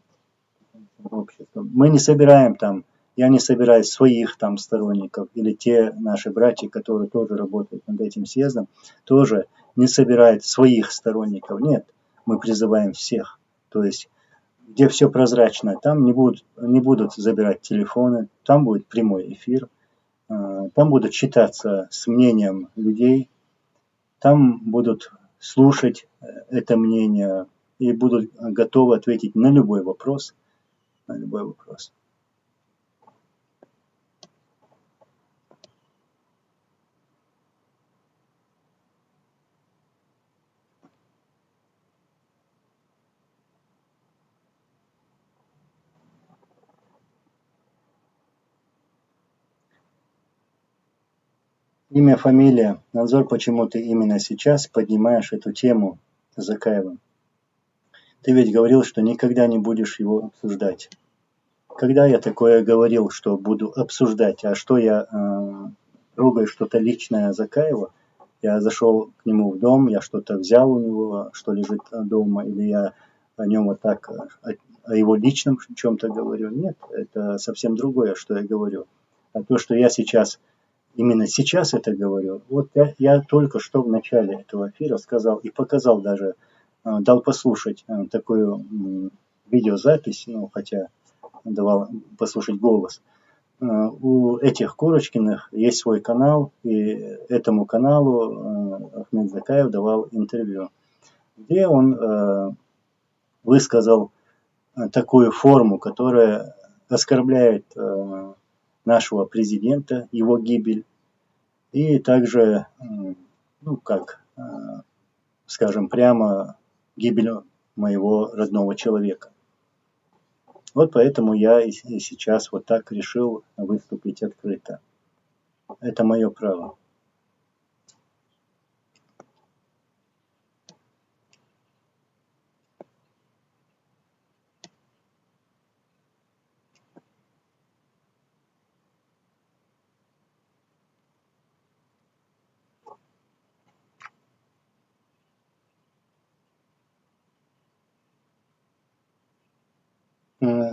Мы не собираем там, я не собираю своих там сторонников, или те наши братья, которые тоже работают над этим съездом, тоже не собирают своих сторонников. Нет, мы призываем всех. То есть, где все прозрачно, там не будут забирать телефоны, там будет прямой эфир, там будут читаться с мнением людей, там будут слушать это мнение и будут готовы ответить на любой вопрос. На любой вопрос. Имя, фамилия. Назор, почему ты именно сейчас поднимаешь эту тему с Закаевым? Ты ведь говорил, что никогда не будешь его обсуждать. Когда я такое говорил, что буду обсуждать, а что я трогаю что-то личное Закаева? Я зашел к нему в дом, я что-то взял у него, что лежит дома, или я о нем вот так, о его личном чем-то говорю? Нет, это совсем другое, что я говорю. А то, что я сейчас, именно сейчас это говорю, вот я только что в начале этого эфира сказал и показал даже, дал послушать такую видеозапись, ну хотя давал послушать голос. У этих Курочкиных есть свой канал, и этому каналу Ахмед Закаев давал интервью, где он высказал такую форму, которая оскорбляет нашего президента, его гибель, и также, ну как, скажем прямо, гибель моего родного человека. Вот поэтому я и сейчас вот так решил выступить открыто. Это мое право.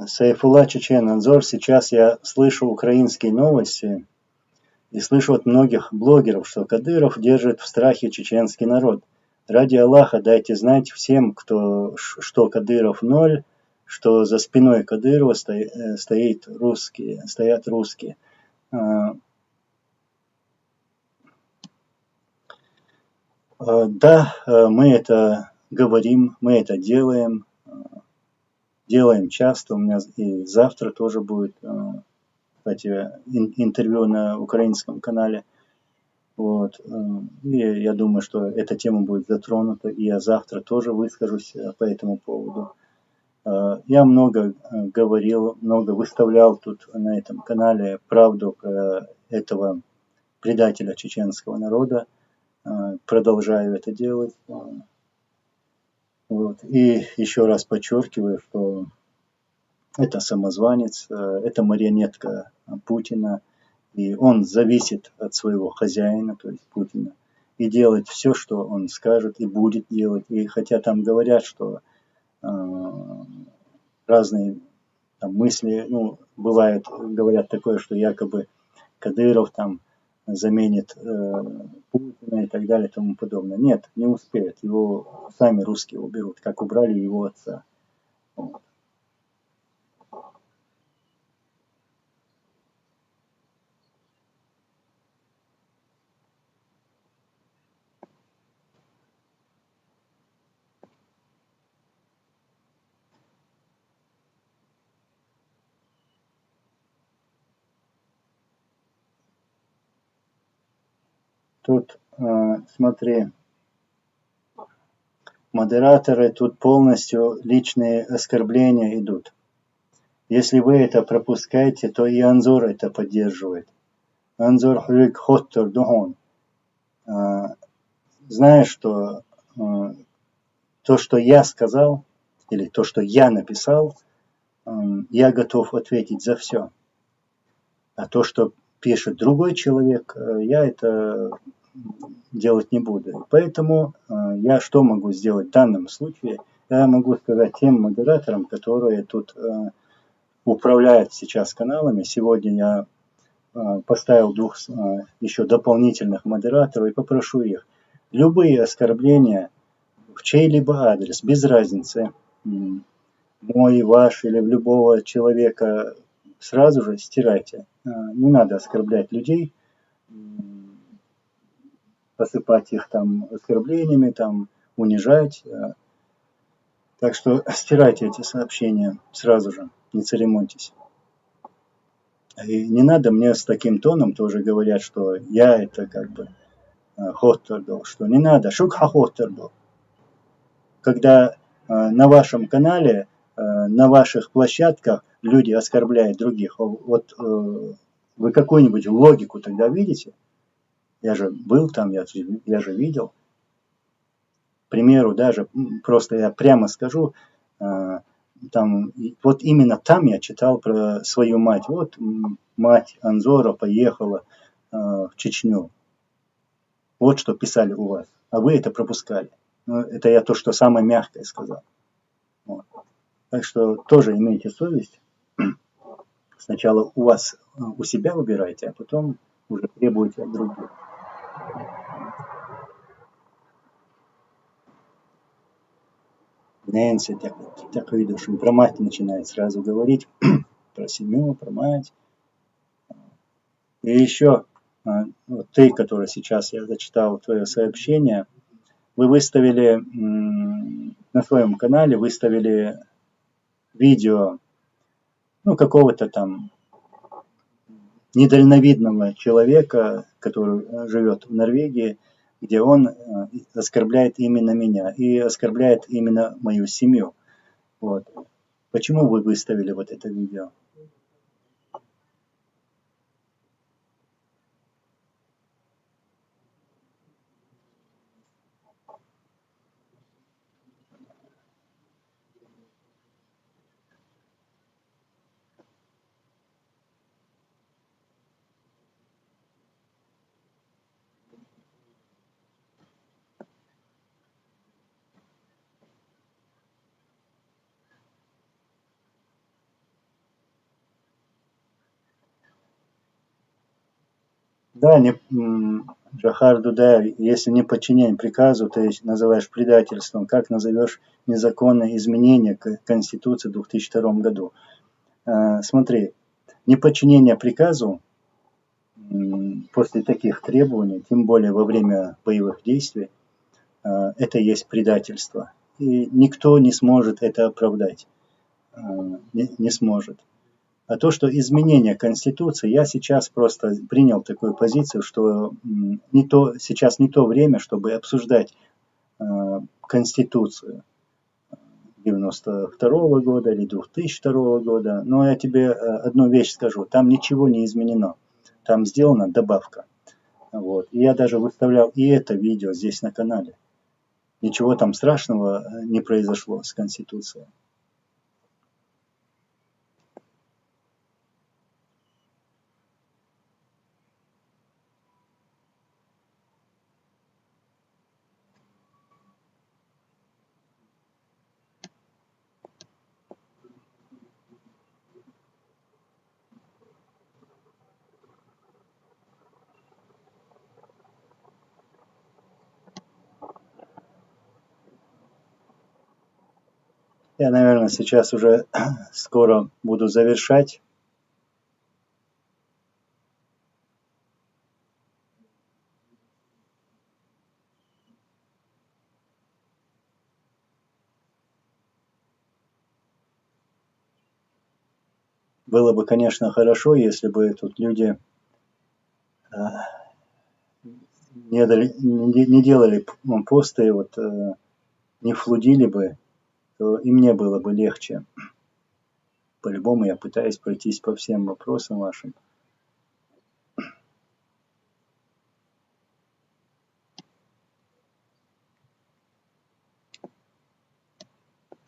Сайфулла Чечен-Анзор, сейчас я слышу украинские новости и слышу от многих блогеров, что Кадыров держит в страхе чеченский народ. Ради Аллаха дайте знать всем, что Кадыров ноль, что за спиной Кадырова стоят русские. Да, мы это говорим, мы это делаем часто. У меня и завтра тоже будет, кстати, интервью на украинском канале. Вот. И я думаю, что эта тема будет затронута, и я завтра тоже выскажусь по этому поводу. Я много говорил, много выставлял тут на этом канале правду про этого предателя чеченского народа. Продолжаю это делать. Вот. И еще раз подчеркиваю, что это самозванец, это марионетка Путина, и он зависит от своего хозяина, то есть Путина, и делает все, что он скажет, и будет делать. И хотя там говорят, что разные там мысли, ну, бывает, говорят такое, что якобы Кадыров там заменит Путина и так далее и тому подобное. Нет, не успеет. Его сами русские уберут, как убрали его отца. Вот. Тут, смотри, модераторы, тут полностью личные оскорбления идут. Если вы это пропускаете, то и Анзор это поддерживает. Анзор Хрюк Хоттер Духон. Знаешь, что то, что я сказал, или то, что я написал, я готов ответить за все. А то, что пишет другой человек, я это делать не буду. Поэтому я что могу сделать в данном случае? Я могу сказать тем модераторам, которые тут управляют сейчас каналами. Сегодня я поставил двух еще дополнительных модераторов и попрошу их. Любые оскорбления в чей-либо адрес, без разницы, мой, ваш или в любого человека, сразу же стирайте. Не надо оскорблять людей, посыпать их там оскорблениями, там унижать. Так что стирайте эти сообщения сразу же, не церемоньтесь. И не надо мне с таким тоном тоже говорят, что я это как бы хоттердол, что не надо, шукха хоттердол. Когда на вашем канале, на ваших площадках люди оскорбляют других, вот вы какую-нибудь логику тогда видите? Я же был там, я же видел. К примеру, даже просто я прямо скажу, там, вот именно там я читал про свою мать. Вот мать Анзора поехала в Чечню. Вот что писали у вас. А вы это пропускали. Ну, это я то, что самое мягкое сказал. Вот. Так что тоже имейте совесть. Сначала у себя выбирайте, а потом уже требуйте от других. Нэнси, так видишь, про мать начинает сразу говорить. про семью, про мать. И еще вот ты, который сейчас я зачитал твое сообщение, вы выставили на своем канале, выставили видео, ну, какого-то там недальновидного человека, который живет в Норвегии, где он оскорбляет именно меня и оскорбляет именно мою семью. Вот. Почему вы выставили вот это видео? Да, Джохар Дудаев, если не подчинение приказу, ты называешь предательством. Как назовешь незаконное изменение Конституции в 2002 году? Смотри, неподчинение приказу после таких требований, тем более во время боевых действий, это и есть предательство. И никто не сможет это оправдать. Не сможет. А то, что изменение Конституции, я сейчас просто принял такую позицию, что сейчас не то время, чтобы обсуждать Конституцию 92 года или 2002 года. Но я тебе одну вещь скажу, там ничего не изменено. Там сделана добавка. Вот. И я даже выставлял и это видео здесь на канале. Ничего там страшного не произошло с Конституцией. Я, наверное, сейчас уже скоро буду завершать. Было бы, конечно, хорошо, если бы тут люди не делали посты, вот, не флудили бы, то и мне было бы легче. По-любому я пытаюсь пройтись по всем вопросам вашим.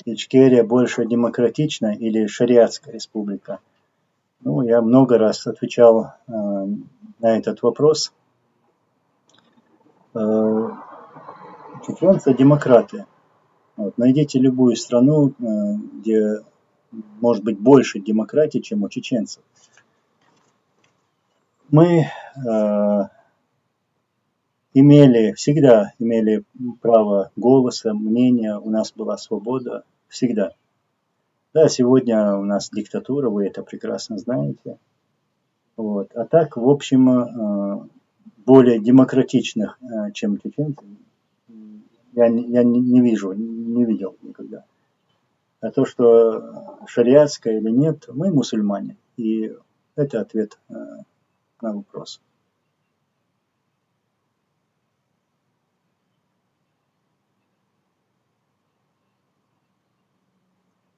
Ичкерия больше демократична или шариатская республика? Ну, я много раз отвечал на этот вопрос. Чеченцы демократы. Вот. Найдите любую страну, где может быть больше демократии, чем у чеченцев. Мы всегда имели право голоса, мнения, у нас была свобода, всегда. Да, сегодня у нас диктатура, вы это прекрасно знаете. Вот. А так, в общем, более демократичных, чем чеченцы, я не видел никогда. А то, что шариатское или нет, мы мусульмане. И это ответ на вопрос.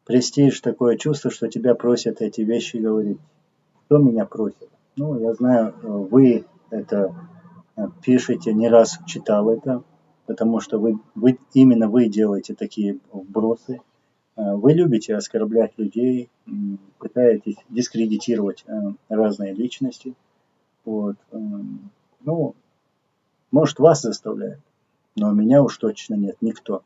Престиж, такое чувство, что тебя просят эти вещи говорить. Кто меня просит? Ну, я знаю, вы это пишете, не раз читал это, потому что именно вы делаете такие вбросы. Вы любите оскорблять людей, пытаетесь дискредитировать разные личности. Вот. Ну, может, вас заставляют, но меня уж точно нет, никто.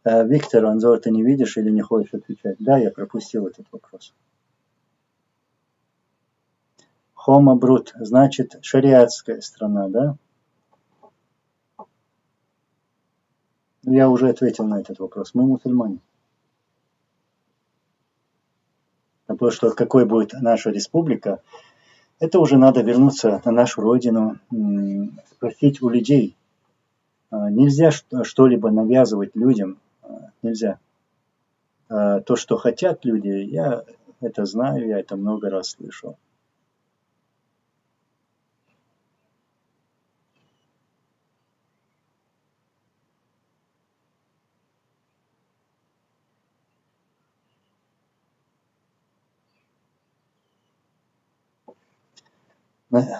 Виктор, Анзор, ты не видишь или не хочешь отвечать? Да, я пропустил этот вопрос. Хома Брут, значит, шариатская страна, да? Я уже ответил на этот вопрос. Мы мусульмане. А то, что какой будет наша республика, это уже надо вернуться на нашу родину, спросить у людей. Нельзя что-либо навязывать людям. Нельзя. То, что хотят люди, я это знаю, я это много раз слышал.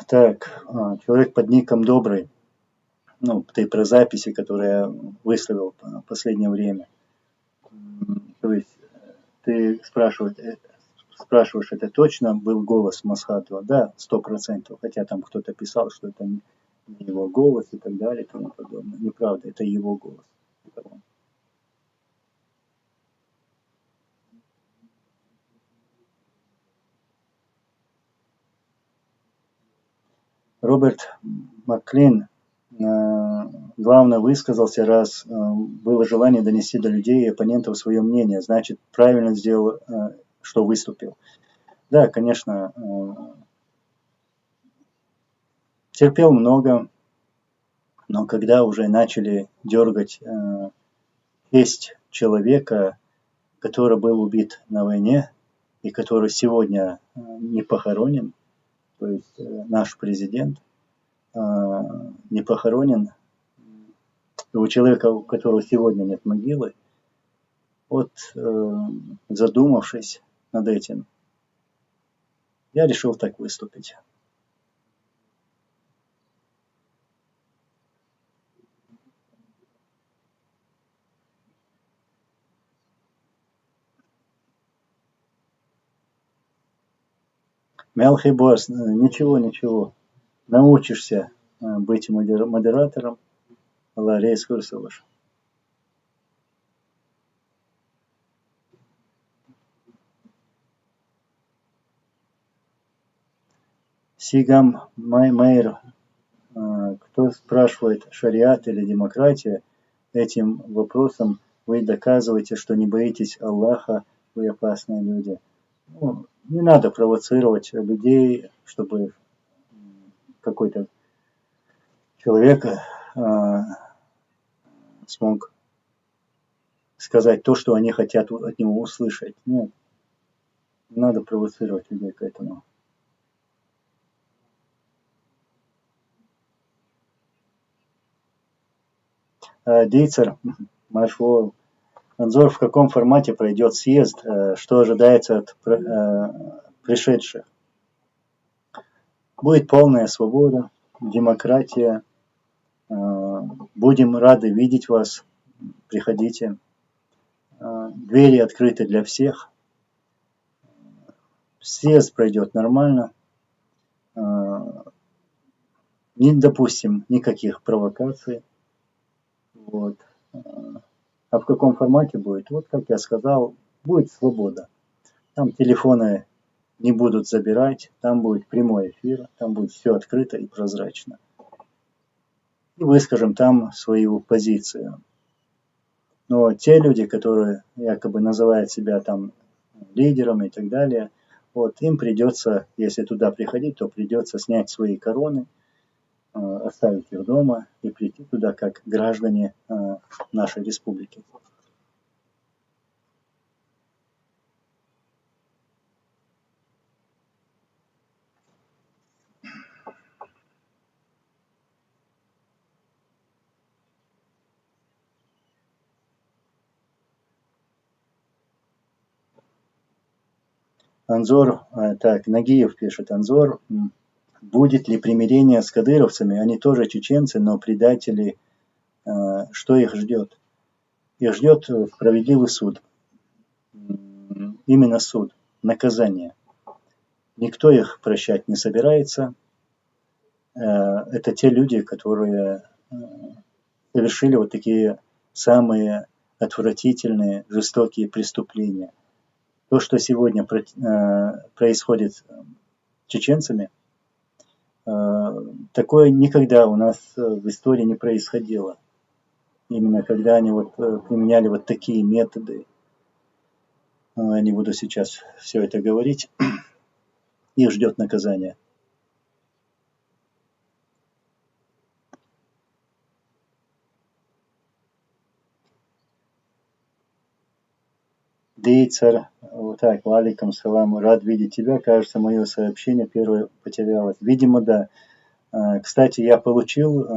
Так, человек под ником Добрый. Ну, ты про записи, которые я выставил в последнее время. То есть ты спрашиваешь, это точно был голос Масхатова? Да, 100%. Хотя там кто-то писал, что это не его голос и так далее и тому подобное. Неправда, это его голос. Роберт Маклин главное высказался, раз было желание донести до людей и оппонентов свое мнение. Значит, правильно сделал, что выступил. Да, конечно, терпел много, но когда уже начали дергать честь человека, который был убит на войне и который сегодня не похоронен, то есть наш президент не похоронен, у человека, у которого сегодня нет могилы, вот задумавшись над этим, я решил так выступить. Мелкий босс, ничего. Научишься быть модератором. Allah reis kılsın. Сигам Майер, кто спрашивает, шариат или демократия, этим вопросом вы доказываете, что не боитесь Аллаха, вы опасные люди. Ну, не надо провоцировать людей, чтобы какой-то человек смог сказать то, что они хотят от него услышать. Нет, не надо провоцировать людей к этому. Дейцер, Маршвол. Анзор, в каком формате пройдет съезд, что ожидается от пришедших? Будет полная свобода, демократия. Будем рады видеть вас. Приходите. Двери открыты для всех. Съезд пройдет нормально. Не допустим никаких провокаций. Вот. А в каком формате будет? Вот, как я сказал, будет свобода. Там телефоны не будут забирать, там будет прямой эфир, там будет все открыто и прозрачно. И выскажем там свою позицию. Но те люди, которые якобы называют себя там лидером и так далее, вот им придется, если туда приходить, то придется снять свои короны, оставить их дома и прийти туда как граждане нашей республики. Анзор, так, Нагиев пишет, Анзор, будет ли примирение с кадыровцами? Они тоже чеченцы, но предатели. Что их ждет? Их ждет справедливый суд. Именно суд, наказание. Никто их прощать не собирается. Это те люди, которые совершили вот такие самые отвратительные, жестокие преступления. То, что сегодня происходит с чеченцами, такое никогда у нас в истории не происходило. именно когда они вот применяли вот такие методы. Я не буду сейчас все это говорить. Их ждет наказание. Дейцер, вот так, валикум салам, рад видеть тебя. Кажется, мое сообщение первое потерялось. Видимо, да. Кстати, я получил,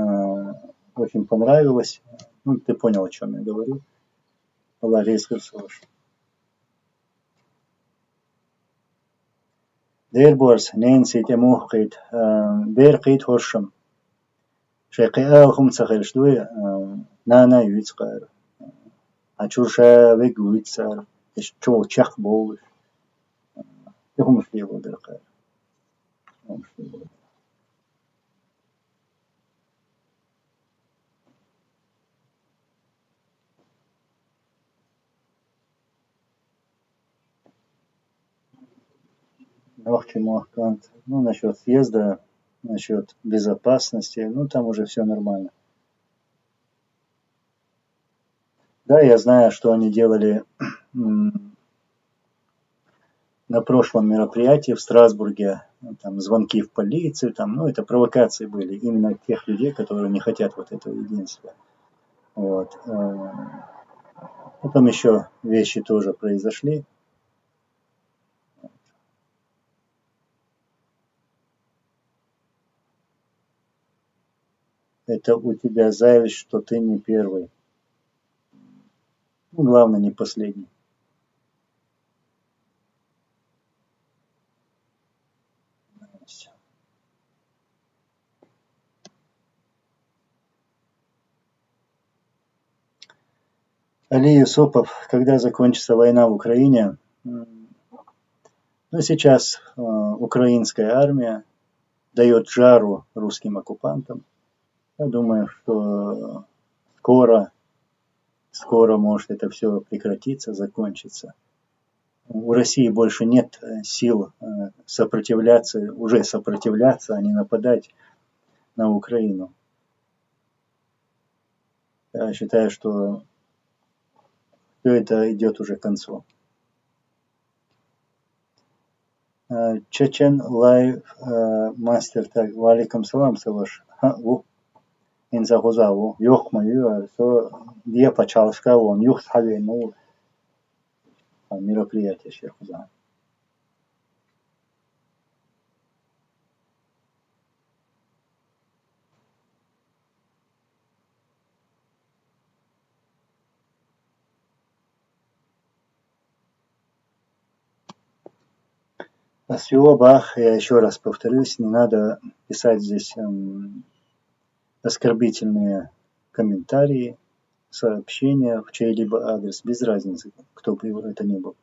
очень понравилось. Ну, ты понял, о чем я говорю. Allah razı olsun. Değerbors, nensite muhqit, berqit hoşum. Şeqial khumsakhil shduy, nana yuitsqar. Achurşa ve guitsar. Şo çaq bol. Yuhumuşli boldirqar. Ну, насчет съезда, насчет безопасности, ну, там уже все нормально. Да, я знаю, что они делали на прошлом мероприятии в Страсбурге, там звонки в полицию, там, ну, это провокации были именно тех людей, которые не хотят вот этого единства. Вот. Потом еще вещи тоже произошли. Это у тебя зависть, что ты не первый. Ну, главное, не последний. Али Юсупов, когда закончится война в Украине? Ну, сейчас украинская армия дает жару русским оккупантам. Я думаю, что скоро может это все прекратиться, закончиться. У России больше нет сил сопротивляться, а не нападать на Украину. Я считаю, что все это идет уже к концу. Чечен лайв мастер, так, валикум салам, Саваш. Инзагузаву, ёхмаю, со дия пачалска, он юх схавену мероприятие Шерхуза. Всего бах, я еще раз повторюсь, не надо писать здесь оскорбительные комментарии, сообщения в чей-либо адрес, без разницы, кто бы это ни был.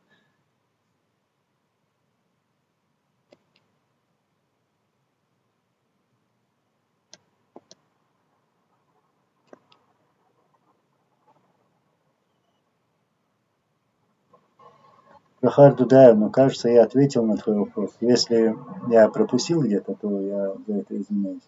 Прохар Дудаев, но кажется, я ответил на твой вопрос. Если я пропустил где-то, то я за это извиняюсь.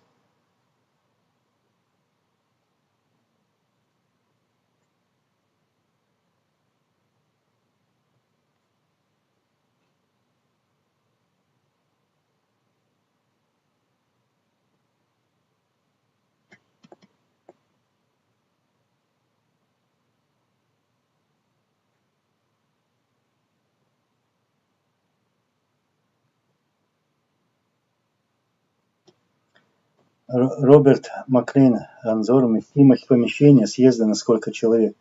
Роберт Маклин, Анзор, вместимость помещения съезда на сколько человек?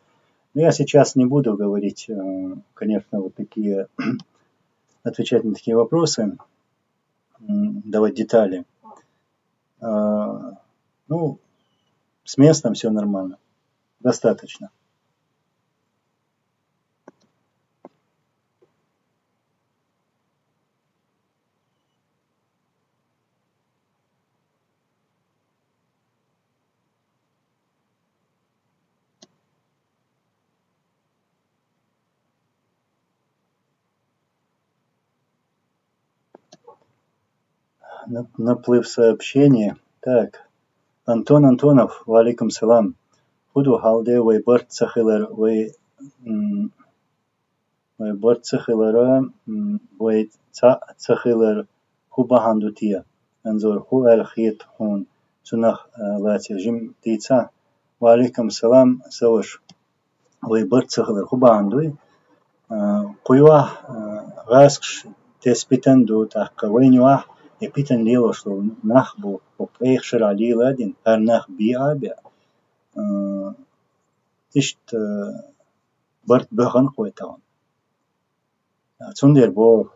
Но я сейчас не буду говорить, конечно, вот такие, отвечать на такие вопросы, давать детали. Ну, с местом все нормально, достаточно. Наплыв сообщений. Так, Антон Антонов, валикум салам. Буду халде вай барт сахилар вай барт сахилара вай сахилар хубахандутия. Анзор ху алхит хун сунах лати жим тица. Валикум салам саваш вай барт сахилар хубахандуй. Куйва раскш теспитан ду тахка вайнюа епитан лило что нахбу попех шаралил один арнах биабя ишт барт бахан койтаун цундер бо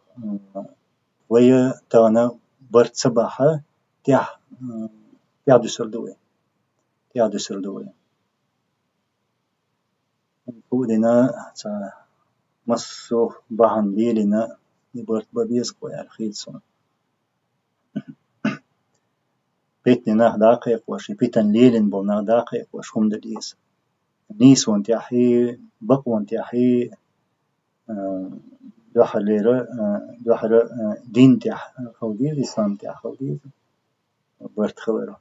вая тана барт сабаха тя дусурдуе кудина ца массу бахан лилина и барт бабиес кой архитсон بيتني ناه دقيق واش بيتن ليلن بو ناه دقيق واش هم دليس نيس وانت يحي بق وانت يحي جحر ليرة جحر دين تح خوديز إسلام تح خوديز برت خبره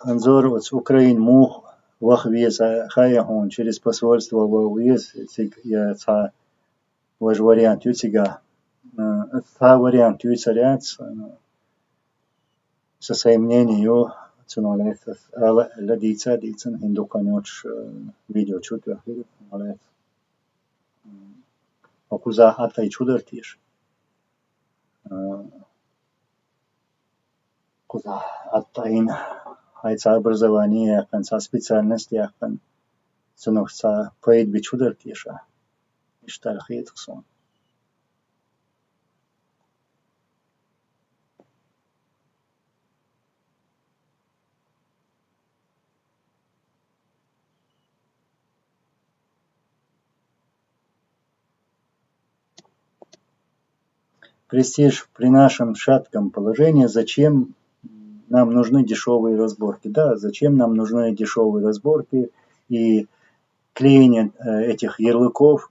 انظر أوكرين موخ وخبيز خايهون через посольство вовез я ца ваш вариант ютига ца вариант ютаряц со своим мнением цуналец ладица дицен индуканоч видео чутя малец окуза атай чудартиш куза атайн айца образование конца специальности яхан цунохца поэт бичудер тиша иштархит сон престиж при нашем шатком положении зачем нам нужны дешевые разборки. Да, зачем нам нужны дешевые разборки и клеение этих ярлыков,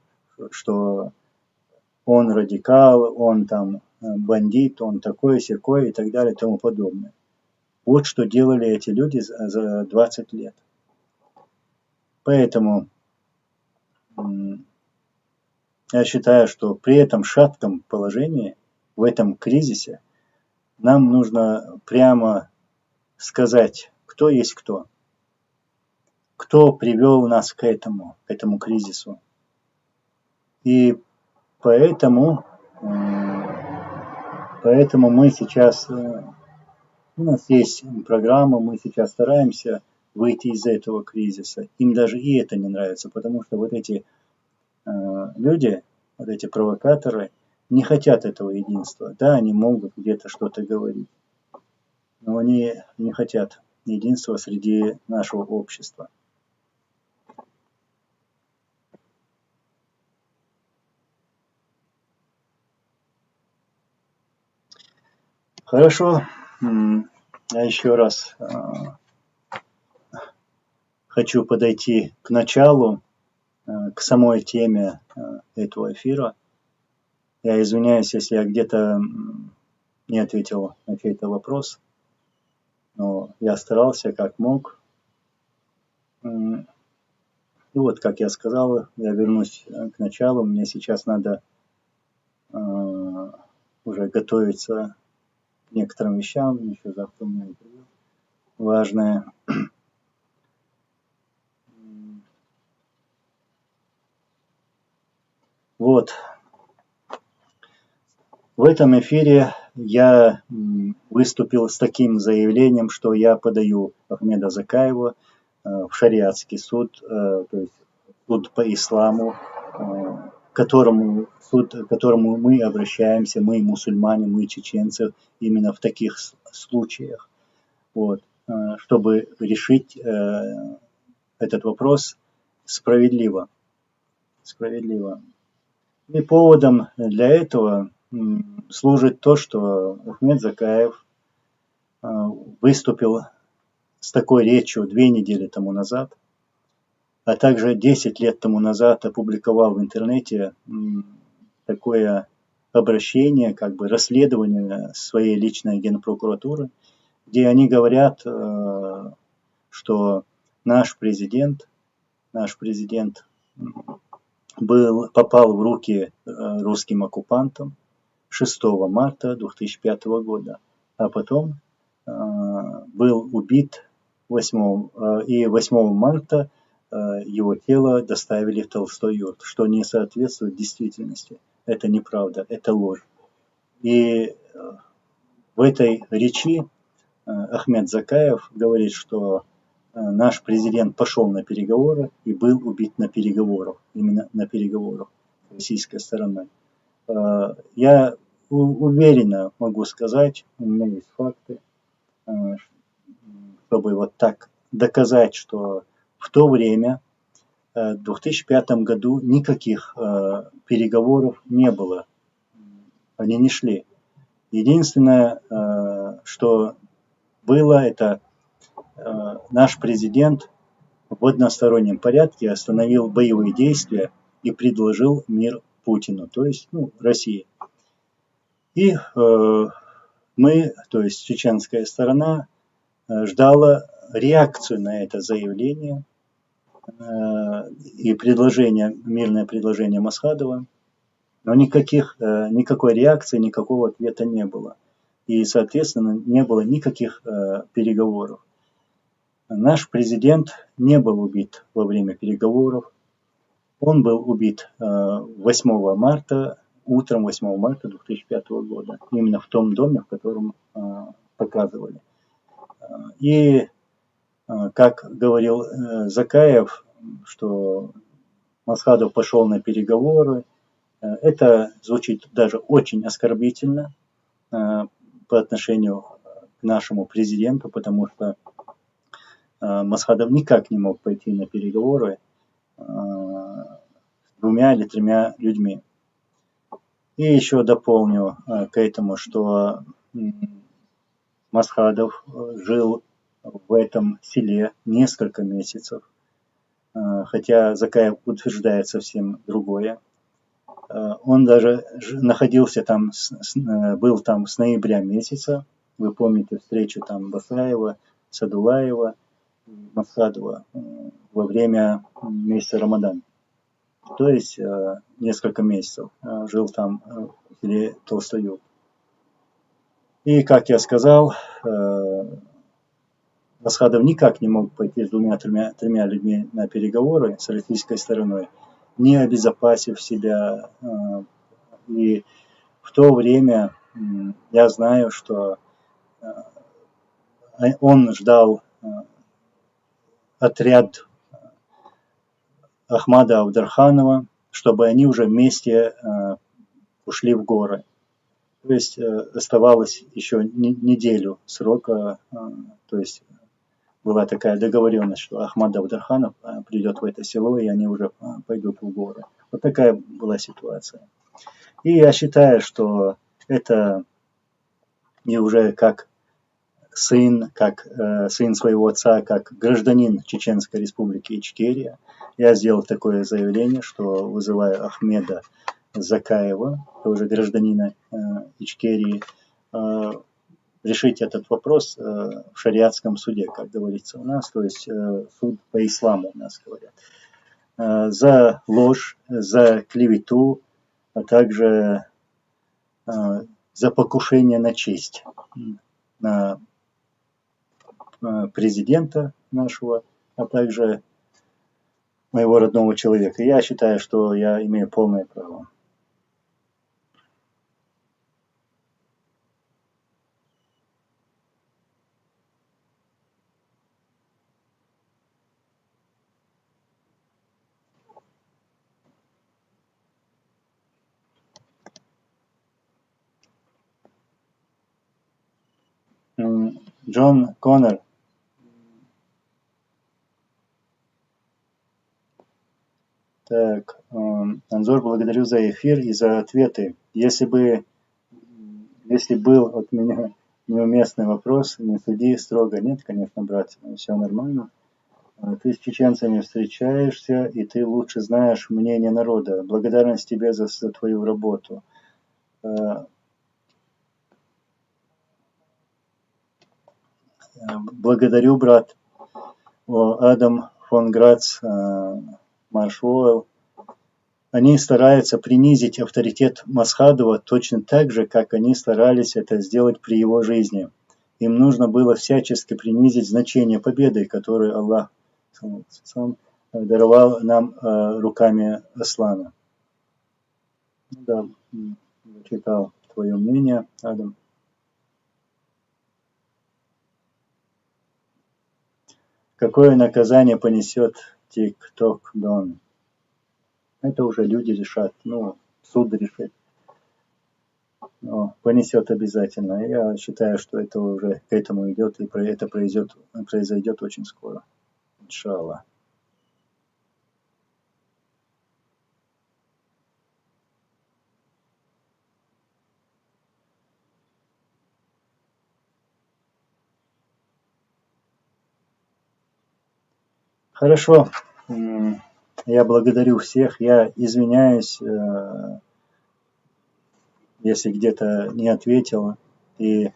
что он радикал, он там бандит, он такой-сякой и так далее и тому подобное. Вот что делали эти люди за 20 лет. Поэтому я считаю, что при этом шатком положении, в этом кризисе, нам нужно прямо сказать, кто есть кто привел нас к этому кризису. И поэтому мы сейчас, у нас есть программа, мы сейчас стараемся выйти из этого кризиса. Им даже и это не нравится, потому что вот эти люди, вот эти провокаторы, не хотят этого единства. Да, они могут где-то что-то говорить, но они не хотят единства среди нашего общества. Хорошо, я еще раз хочу подойти к началу, к самой теме этого эфира. Я извиняюсь, если я где-то не ответил на чей-то вопрос, но я старался как мог. И вот, как я сказал, я вернусь к началу. Мне сейчас надо уже готовиться к некоторым вещам. Еще завтра у меня интервью важное. Вот. В этом эфире я выступил с таким заявлением, что я подаю Ахмеда Закаева в шариатский суд, то есть суд по исламу, к которому мы обращаемся, мы мусульмане, мы чеченцы, именно в таких случаях, вот, чтобы решить этот вопрос справедливо. И поводом для этого служит то, что Ахмед Закаев выступил с такой речью 2 недели тому назад, а также 10 лет тому назад опубликовал в интернете такое обращение, как бы расследование своей личной генпрокуратуры, где они говорят, что наш президент попал в руки русским оккупантам 6 марта 2005 года, а потом был убит 8 марта его тело доставили в Толстой юрт, что не соответствует действительности. Это неправда, это ложь. И в этой речи Ахмед Закаев говорит, что наш президент пошел на переговоры и был убит на переговорах, именно на переговорах российской стороной. Я уверенно могу сказать, у меня есть факты, чтобы вот так доказать, что в то время, в 2005 году, никаких переговоров не было. Они не шли. Единственное, что было, это наш президент в одностороннем порядке остановил боевые действия и предложил мир Путину, то есть России. И мы, то есть чеченская сторона, ждала реакцию на это заявление и мирное предложение Масхадова, но никакой реакции, никакого ответа не было. И, соответственно, не было никаких переговоров. Наш президент не был убит во время переговоров. Он был убит 8 марта, утром 8 марта 2005 года, именно в том доме, в котором показывали. И, как говорил Закаев, что Масхадов пошел на переговоры, это звучит даже очень оскорбительно по отношению к нашему президенту, потому что Масхадов никак не мог пойти на переговоры с 2 или 3 людьми. И еще дополню к этому, что Масхадов жил в этом селе несколько месяцев, хотя Закаев утверждает совсем другое. Он даже находился там, был там с ноября месяца. Вы помните встречу там Басаева, Садулаева, Масхадова во время месяца Рамадан. То есть несколько месяцев жил там в селе Толстой юрт. И, как я сказал, Масхадов никак не мог пойти с 2-3 людьми на переговоры с российской стороной, не обезопасив себя. И в то время я знаю, что он ждал отряд Ахмада Авдарханова, чтобы они уже вместе ушли в горы. То есть оставалось еще неделю срока, то есть была такая договоренность, что Ахмад Авдарханов придет в это село, и они уже пойдут в горы. Вот такая была ситуация. И я считаю, что это не уже как сын своего отца, как гражданин Чеченской республики Ичкерия, я сделал такое заявление, что вызываю Ахмеда Закаева, тоже гражданина Ичкерии, решить этот вопрос в шариатском суде, как говорится у нас, то есть суд по исламу у нас говорят, за ложь, за клевету, а также за покушение на честь на президента нашего, а также моего родного человека. Я считаю, что я имею полное право. Джон Коннор. Так, Анзор, благодарю за эфир и за ответы. Если был от меня неуместный вопрос, не суди строго. Нет, конечно, брат, все нормально. Ты с чеченцами встречаешься, и ты лучше знаешь мнение народа. Благодарность тебе за твою работу. Благодарю, брат Адам фон Грац, Маршуэл. Они стараются принизить авторитет Масхадова точно так же, как они старались это сделать при его жизни. Им нужно было всячески принизить значение победы, которую Аллах сам даровал нам руками Аслана. Да, читал твое мнение, Адам. Какое наказание понесет ТикТок Дон? Это уже люди решат, суд решит. Но понесет обязательно. Я считаю, что это уже к этому идет, и это произойдет очень скоро. Иншаллах. Хорошо. Я благодарю всех. Я извиняюсь, если где-то не ответил. И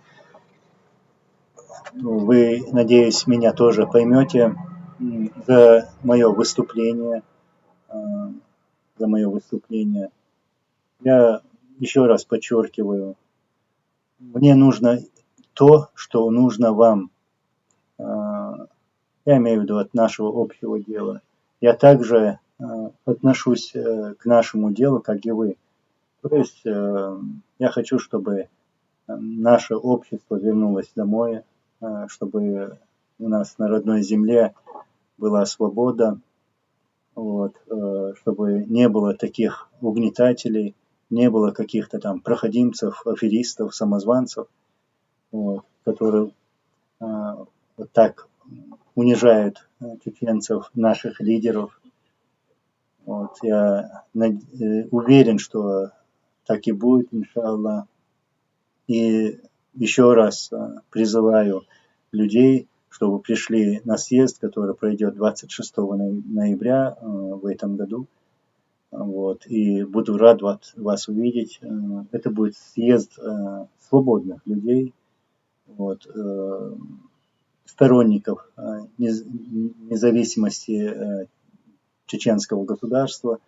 вы, надеюсь, меня тоже поймете за мое выступление. Я еще раз подчеркиваю, мне нужно то, что нужно вам. Я имею в виду от нашего общего дела. Я также отношусь к нашему делу, как и вы. То есть я хочу, чтобы наше общество вернулось домой, чтобы у нас на родной земле была свобода, чтобы не было таких угнетателей, не было каких-то там проходимцев, аферистов, самозванцев, которые вот так унижают чеченцев, наших лидеров. Я уверен, что так и будет, иншаллах. И еще раз призываю людей, чтобы пришли на съезд, который пройдет 26 ноября в этом году. И буду рад вас увидеть. Это будет съезд свободных людей, сторонников независимости чеченского государства.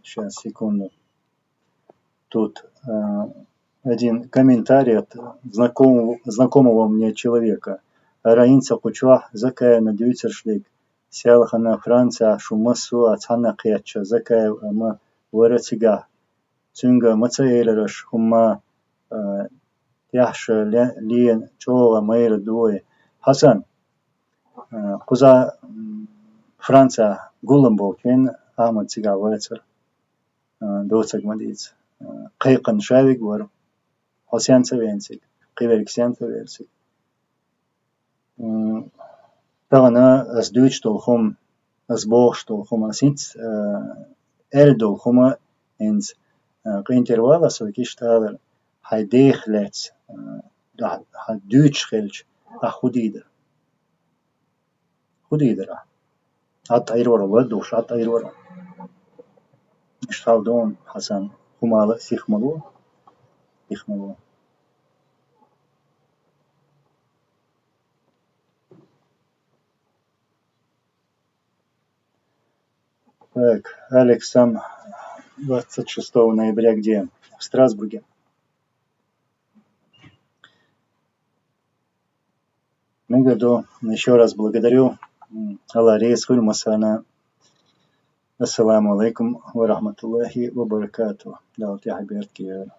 Сейчас, секунду. Тут один комментарий от знакомого мне человека. Раинца кучуа закая на дюйцершлик. Сялхана Франция шумасу ацана кьяча закая ма варатига. Цюнга мацаэлераш хумма тяша лиен чова майра дуэ. Хасан. Куза Франция гуламбо кен Ахмад Сига вацер. Доцак мадиц. Кайкан шавик вар. Хосянца венсик. Кивериксянца версик. Тагана as Deutsch dolchum as Boch dolchum as ins dolchum ins intervalla so kishtaler haydech lets da Deutsch gelch a khudida at ayrora wadush at ayrora Шталдон Хасан Хумала Сихмалу. Так, Алекс сам 26 ноября где? В Страсбурге. Мегаду. Еще раз благодарю. Аллах рейс хульмасана. Ассаламу Алайкум ва рахматуллахи ва баракату. Далт я хабертки.